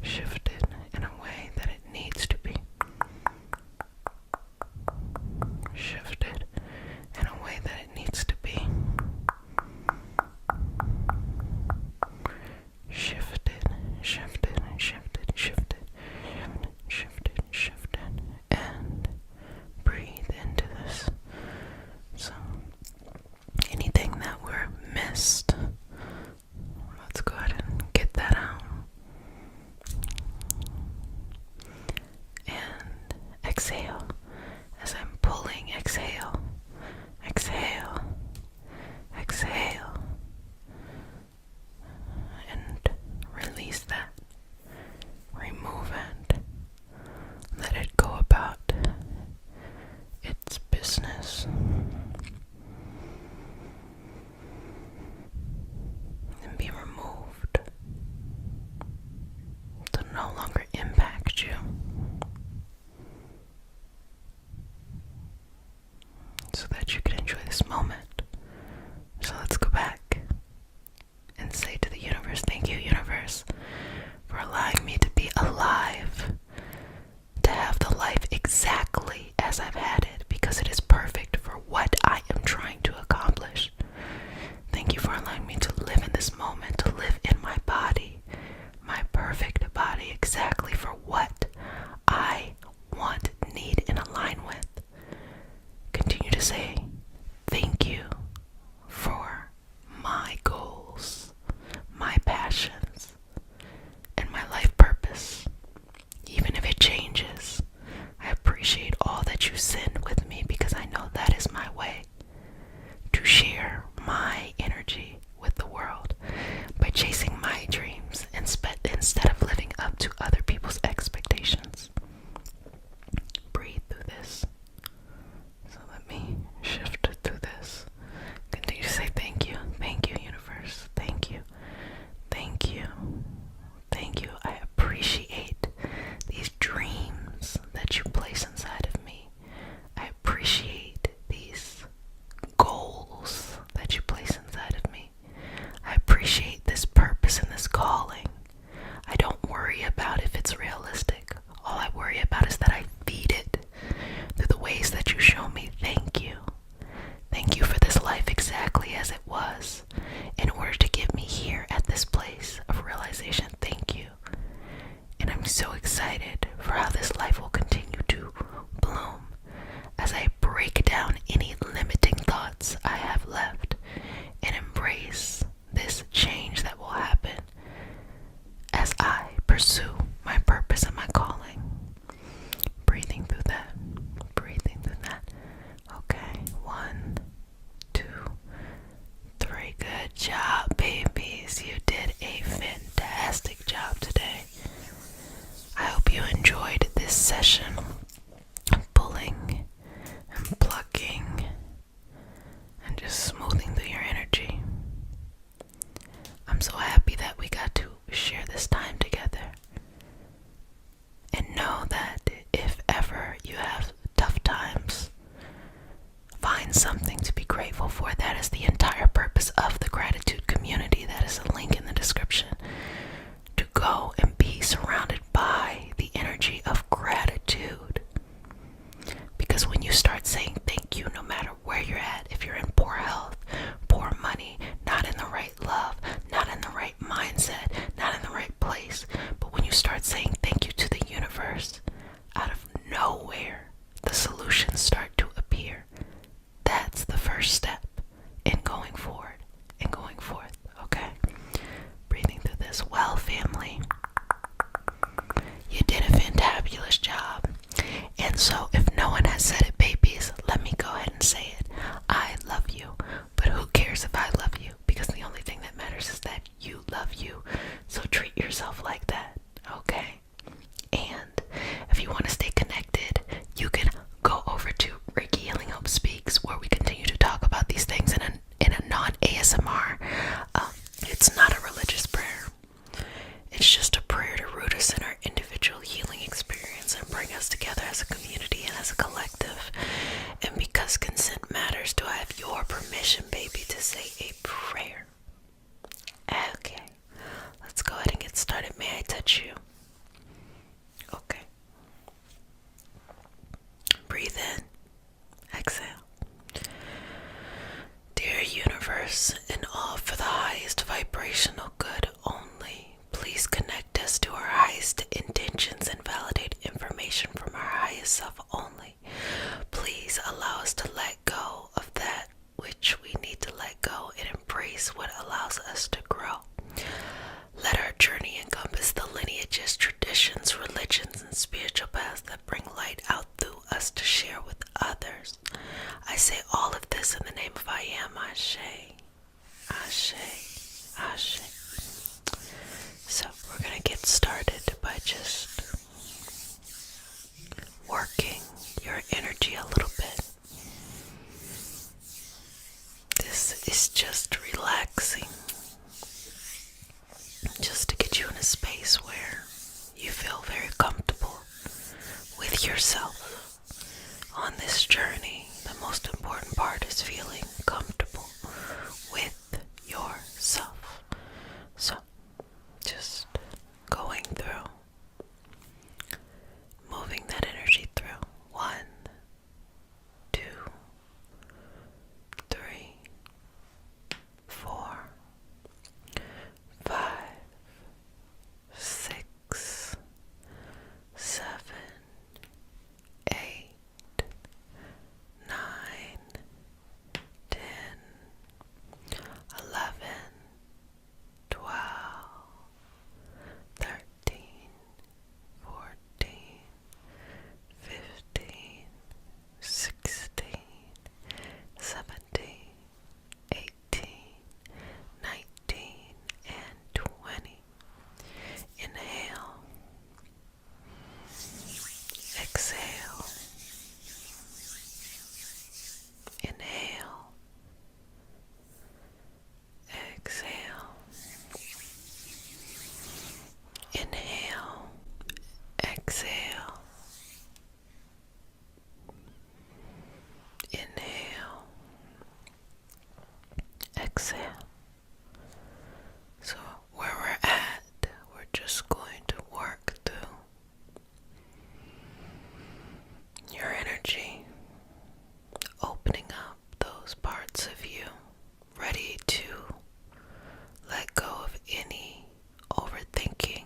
shifted, in a way that it needs to be shifted, in a way that it needs to be shifted, shifted, shifted, shifted, shifted, shifted, and breathe into this. So anything that were missed, let's go ahead and get that out. And exhale. As I'm pulling, exhale, exhale, exhale, and I'm so happy that we got to share this time together. And know that if ever you have tough times, find something to be grateful for. That is the entire purpose of the gratitude community. That is a link in the description. To go and be surrounded by the energy of gratitude. Because when you start saying thank you, no matter where you're at, if you're in poor health, poor money, not in the right love, not in the right mindset, not in the right place, but when you start saying thank you to the universe, out of nowhere, the solutions start to appear. That's the first step in going forward and going forth, okay? Breathing through this. Well, family, you did a fantabulous job. And so if no one has said it, babies, let me go ahead and say it. I love you. But who cares if I love you? Because the only thing that matters is that you love you. So treat yourself like that, okay? And if you want to stay connected, you can go over to Reiki Healing Hope Speaks, where we continue to talk about these things in a non-ASMR. It's not a religious prayer. It's just a prayer to root us in our individual healing experience and bring us together as a community and as a collective. And because consent matters, do I have your permission, baby, to say a prayer? Okay, let's go ahead and get started. May I touch you? Okay. Breathe in. Exhale. Dear universe, and all for the highest vibrational good only, please connect us to our highest intentions and validate information from our highest self only. Please allow us to let go of that which we need to let go and embrace what allows us to grow. Let our journey encompass the lineages, traditions, religions, and spiritual paths that bring light out through us to share with others. I say all of this in the name of I am. Ashe, Ashe, Ashe. So we're going to get started by just working your energy a little bit. This is just relaxing, just to get you in a space where you feel very comfortable with yourself. On this journey, the most important part is feeling comfortable with yourself. So, just going through, moving that energy through. 1, 2, 3, 4, 5, 6, 7, 8, 9, 10, 11, 12, 13, 14, 15, 16, 17, 18, 19, and 20. Inhale. Exhale. Inhale. Exhale. Inhale. Exhale. Inhale. Exhale. So where we're at, we're just going to work through your energy, opening up those parts of you, ready to let go of any overthinking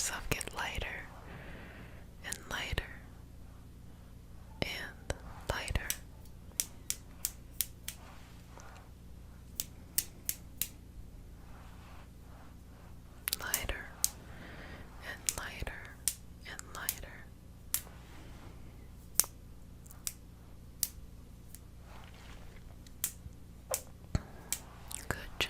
yourself get lighter and lighter and lighter. Lighter and lighter and lighter. Good job.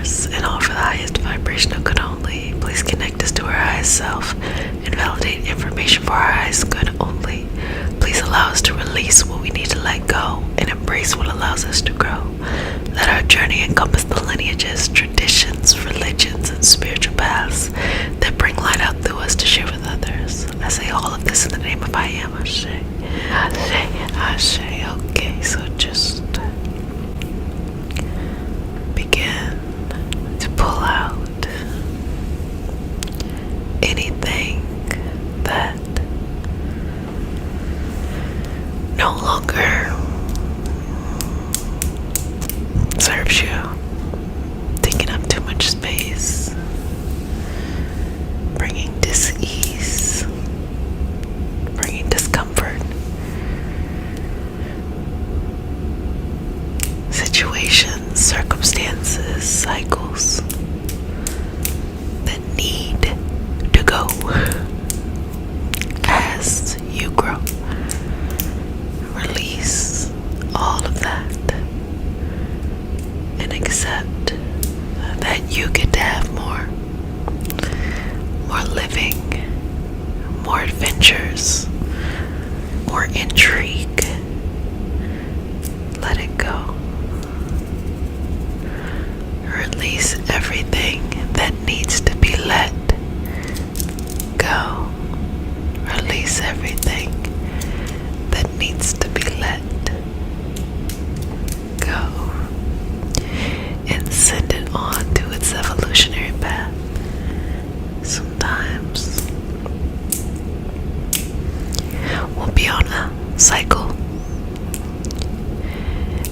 universe and all for the highest vibrational good only. Please connect us to our highest self and validate information for our highest good only. Please allow us to release what we need to let go and embrace what allows us to grow. Let our journey encompass the lineages, traditions, religions, and spiritual paths that bring light out through us to share with others. I say all of this in the name of I am Ashe. Ashe, Ashe. Okay, so just begin to pull out anything that no longer serves you, taking up too much space, bringing dis-ease, bringing discomfort, situations, circumstances, cycles that need to go as you grow. Release all of that and accept that you get to have more living, more adventures, more intrigue. Let it go. Release everything that needs to be let go. Release everything that needs to be let go and send it on to its evolutionary path. Sometimes we'll be on a cycle,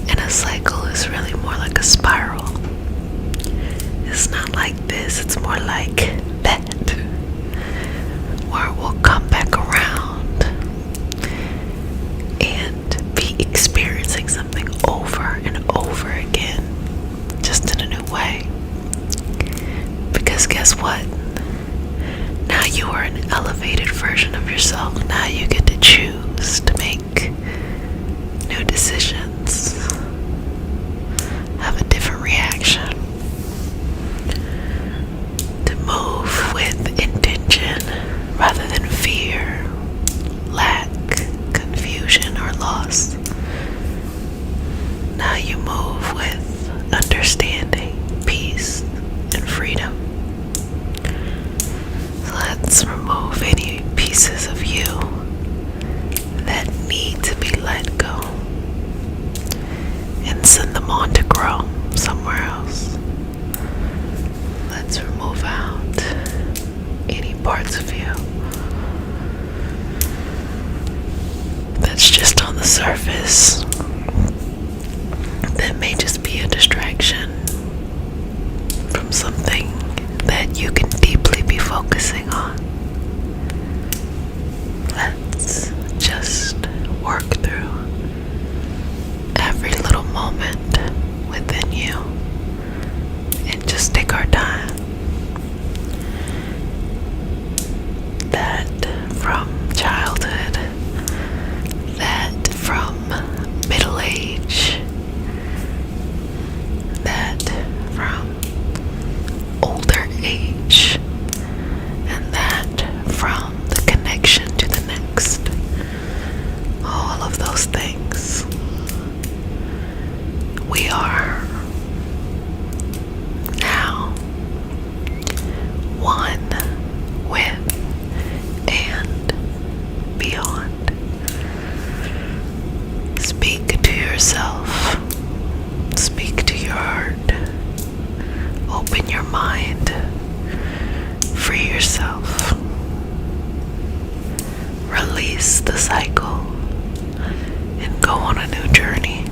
and a cycle is really more like a spiral. It's not like this, it's more like that, where we'll come back around and be experiencing something over and over again, just in a new way. Because guess what? Now you are an elevated version of yourself. Now you get to choose to make new decisions, have a different reaction, to move with intention rather than fear, lack, confusion, or loss. Now you move with understanding, peace, and freedom. So let's remove any pieces of you that need to be let go and send them on to grow somewhere else. Let's remove out any parts of you that's just on the surface, that may just be a distraction from something that you can deeply be focusing on. Let's just work through every little moment within you and just take our time. That from childhood, that from middle age, that from older age, and that from the connection to the next. All of those things. We are now one with and beyond. Speak to yourself. Speak to your heart. Open your mind. Free yourself. Release the cycle and go on a new journey.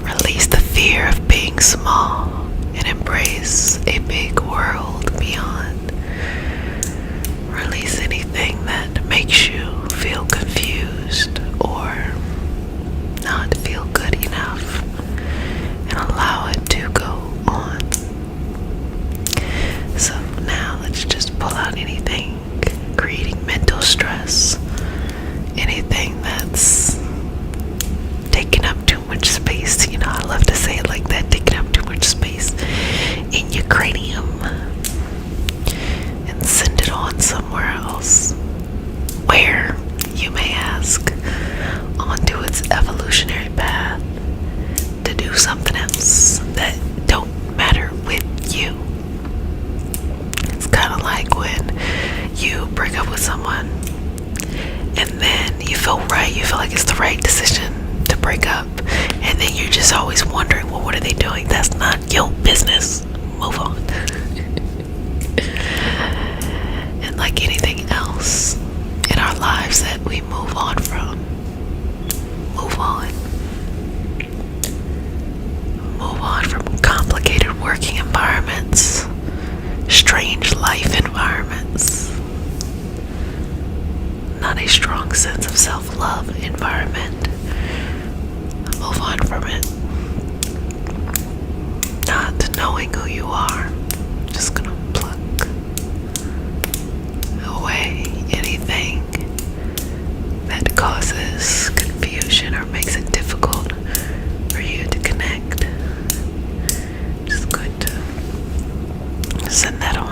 Release the fear of being small and embrace a big world beyond. Release anything that makes you feel confused or not feel good enough and allow it to go on. So now let's just pull out anything creating mental stress, anything that's taking up too much space. You know, I love to say it like that, taking up too much space always wondering, well, what are they doing? That's not your business. Move on. And like anything else in our lives that we move on from, move on. Move on from complicated working environments, strange life environments, not a strong sense of self-love environment. Move on from it. Not knowing who you are. Just gonna pluck away anything that causes confusion or makes it difficult for you to connect. Just good to send that on.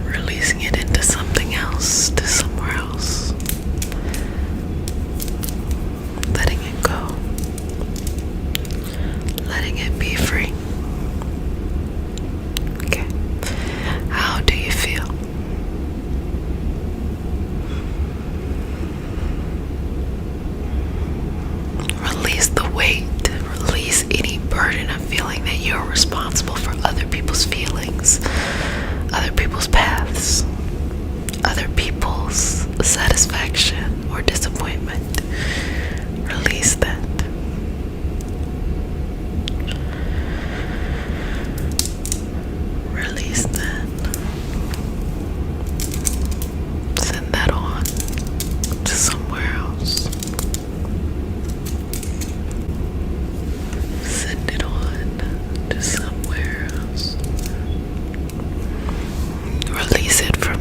Releasing it into something else, to somewhere else. Letting it go. Letting it be free. Okay. How do you feel? Release the weight. Release any burden of feeling that you're responsible for other people's feelings, other people's paths, other people's satisfaction or disappointment. Release that. Release that. Send that on to somewhere else. Send it on to somewhere else. Release it from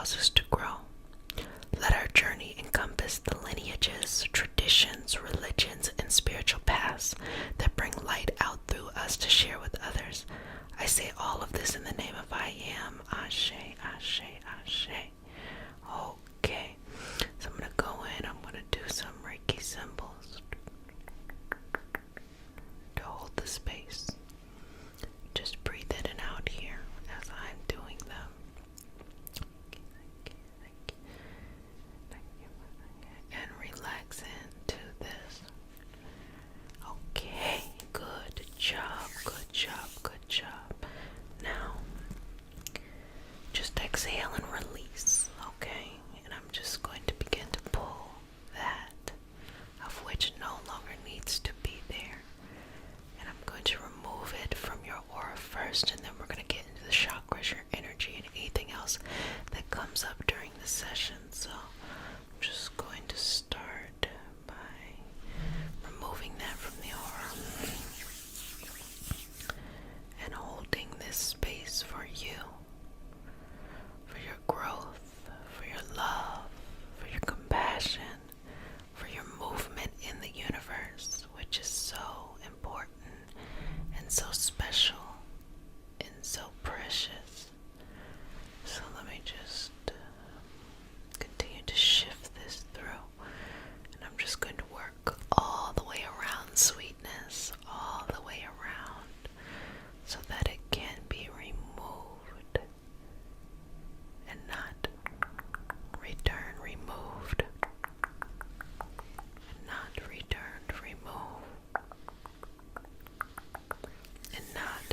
allows us to grow. Let our journey encompass the lineages, traditions, religions, and spiritual paths that bring light out through us to share with others. I say all of this in the name of I am. Ashe, Ashe, Ashe. Okay, so I'm going to go in. I'm going to do some Reiki symbols to hold the space. Just breathe in and out here as I'm doing them. And relax into this. Okay, good job, good job, good job. Now, just exhale and release, okay? And I'm just going to begin to pull that of which no longer needs to be there. And I'm going to remove it from your aura first, and then we're going to get into the chakras, your energy, and anything else that comes up during the session. So I'm just going to start by removing that from the aura and holding this space for you, for your growth, for your love, for your compassion, for your movement in the universe, which is so important and so special and so precious. So let me just continue to shift this through, and I'm just going to work all the way around sweetness, all the way around, so that it can be removed and not removed, and not removed, and not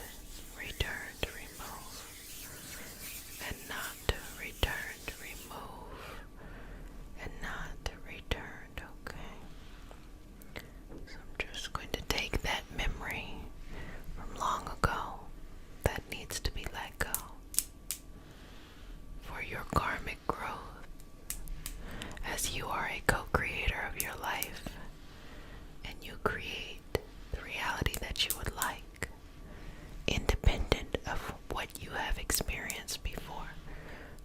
removed, and not removed, and not returned, okay? So I'm just going to take that memory from long ago that needs to be let go for your karmic growth, as you are a co-creator of your life, and you create the reality that you would like, independent of what you have experienced before.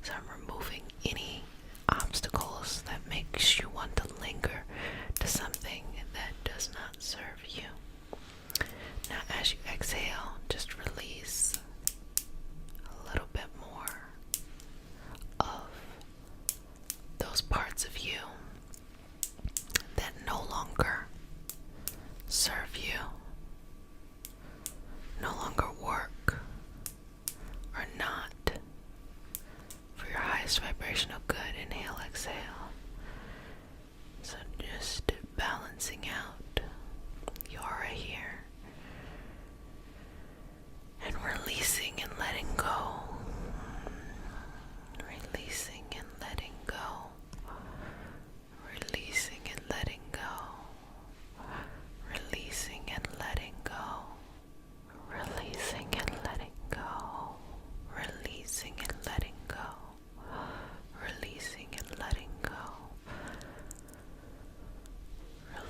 So I'm removing any obstacles that makes you want to linger to something that does not serve you. Now as you exhale, just release a little bit more of those parts of you that no longer serve you, no longer work, or not for your highest vibrational good. Inhale, exhale. So just balancing out your aura here and releasing and letting go. Releasing and letting go. Releasing and letting go. Releasing and letting go. Releasing and letting go. Releasing and letting go. Releasing and letting go.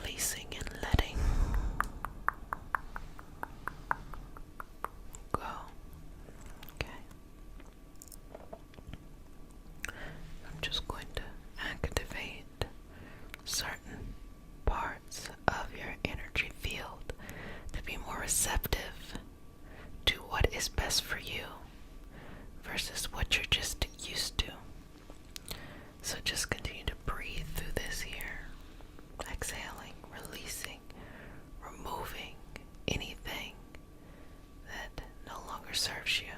Releasing and letting go. Okay. I'm just going to activate certain parts of your energy field to be more receptive to what is best for you versus what you're just used to. So just continue to breathe through this here, exhaling, releasing, removing anything that no longer serves you,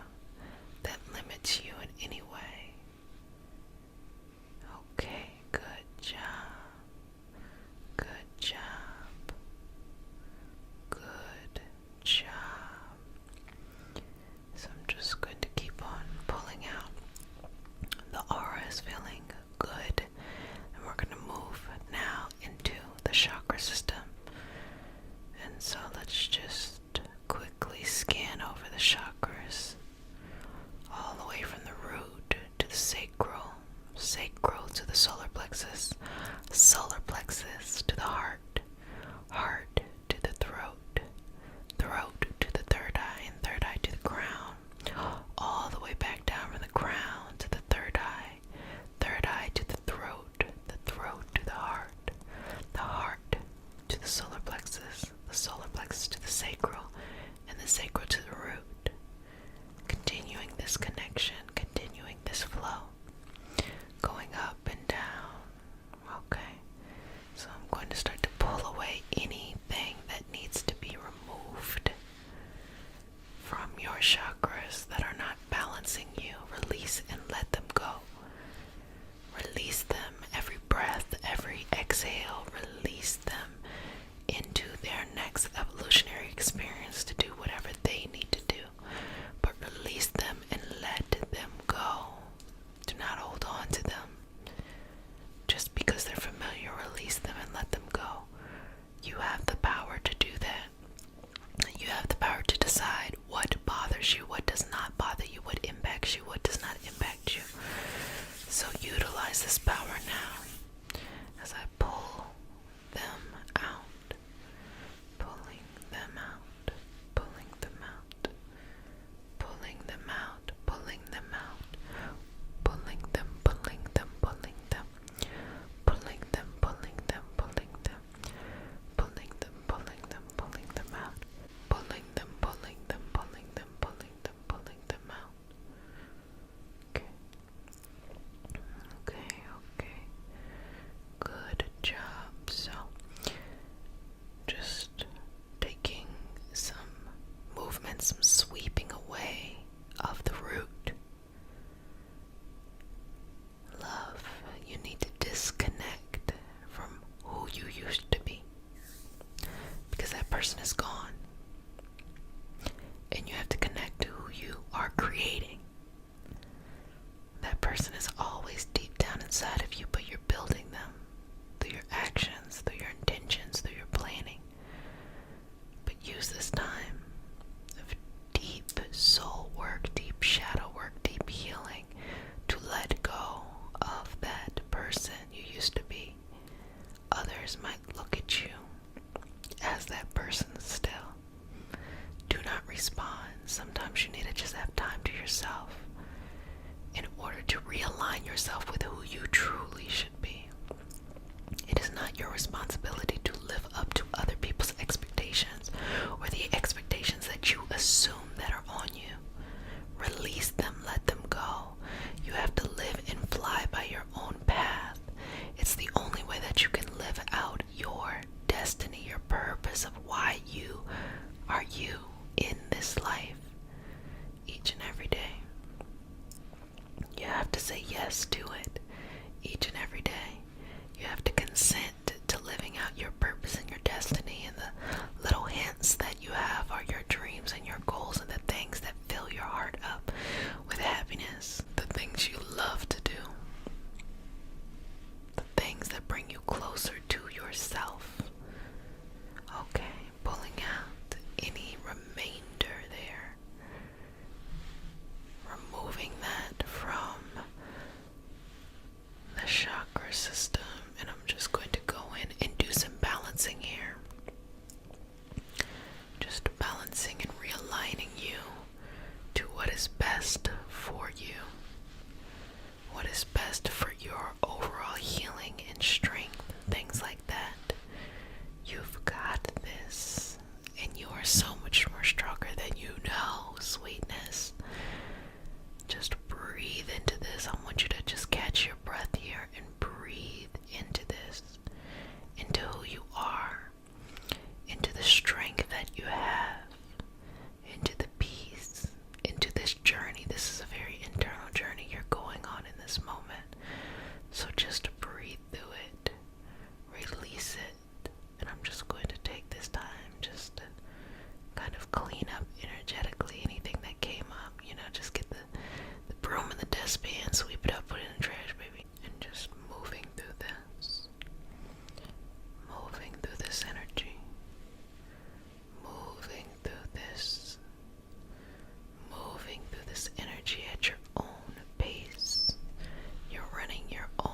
that limits you in any way. Okay, good job. Good job. Good job. So I'm just going to keep on pulling out. The aura is feeling good, and we're going to move now into the chakra system. And so let's just quickly scan over the chakras, all the way from the root to the sacral, sacral to the solar plexus, solar plexus to the heart, heart to the throat, throat to the third eye, and third eye to the crown, all the way back down from the crown to the third eye, release them. Every breath, every exhale, release them into their next evolutionary experience to do whatever they need to do. But release them and let them go. Do not hold on to them. Just because they're familiar, release them and let them go. You have the power to do that. You have the power to decide what bothers you, what does not bother you, what impacts you, what does not impact you. So utilize this power now as I pull them out, pulling them out, pulling them out, pulling them out, pulling them out, pulling them, pulling them, pulling them, pulling them, pulling them, pulling them, pulling them, pulling them, pulling them out, pulling them, pulling them, pulling them, pulling them, pulling them out. Okay. Good job. So just taking some movement, some sweeping away of the root. Love, you need to disconnect from who you used to be, because that person is gone, and you have to connect to who you are creating. That person is always deep down inside of you, but you're building them through your actions, through your intentions, through your planning. But use this time of deep soul work, deep shadow work, deep healing to let go of that person you used to be. Others might look at you as that person still. Do not respond. Sometimes you need to just have time to yourself in order to realign yourself with who you truly should be. It is not your responsibility to live up to other people's expectations or the expectations that you assume that are on you. Release them, let them go. You have to live and fly by your own path. It's the only way that you can live out your destiny, your purpose of why you are you in this life each and every day. You have to say yes to it each and every day. You have to consent to living out your purpose and your destiny, and the little hints that you have are your dreams and your goals and the things that fill your heart up with happiness, the things you love to do, the things that bring you closer to yourself. Okay, pulling out any remainder there, removing that from the chakra system, and I'm just going to go in and do some balancing here. Just balancing and realigning you to what is best for you, what is best for your overall healing and strength, things like that. You've got this, and you are so much more stronger than you know, sweetness. Just breathe into this. I want you to just catch your breath here and breathe into this, into who you are, into the strength that you have, into the peace, into this journey. This is a very internal journey you're going on in this moment. So just breathe through it, release it, and I'm just going to take this time just to kind of clean up energetically anything that came up. Just get the broom and the dustpan, sweep it up, put it in the trash, baby. And just moving through this. Moving through this energy. Moving through this. Moving through this energy at your own pace. You're running your own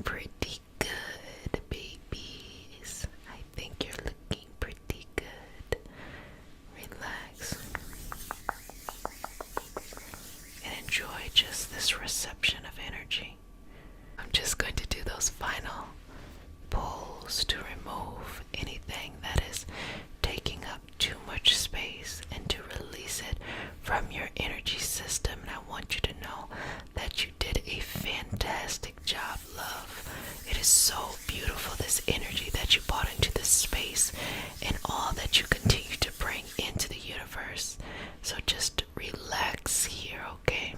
pretty good, babies. I think you're looking pretty good. Relax. And enjoy just this reception of energy. I'm just going to do those final pulls to remove anything that is taking up too much space and to release it from your energy system. And I want you to know that you did a fantastic job, love. It is so beautiful, this energy that you brought into this space and all that you continue to bring into the universe. So just relax here, okay?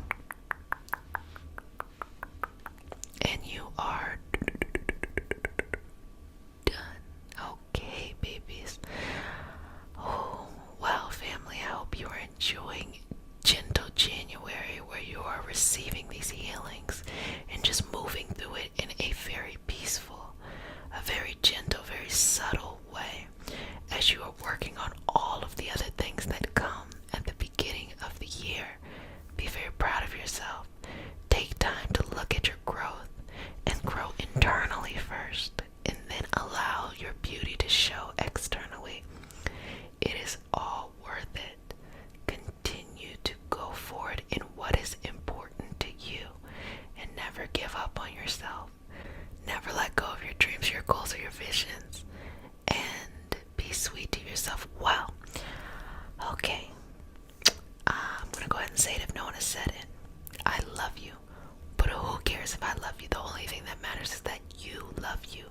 And you are done. Okay, babies. Oh, well, family, I hope you are enjoying Gentle January, where you are receiving these healings and just moving through it in a very peaceful, a very gentle, very subtle way, as you are working on all of the other things that come at the beginning of the year. Be very proud of yourself. Take time to look at your growth and grow internally first, and then allow your beauty to show externally. It is all worth it. Continue to go forward in what is important to you and never give up on yourself. Never let go of your dreams, your goals, or your visions. And be sweet to yourself. Well, okay. I'm going to go ahead and say it if no one has said it. I love you. But who cares if I love you? The only thing that matters is that you love you.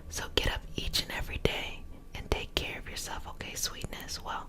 So get up each and every day and take care of yourself, okay, sweetness? Well,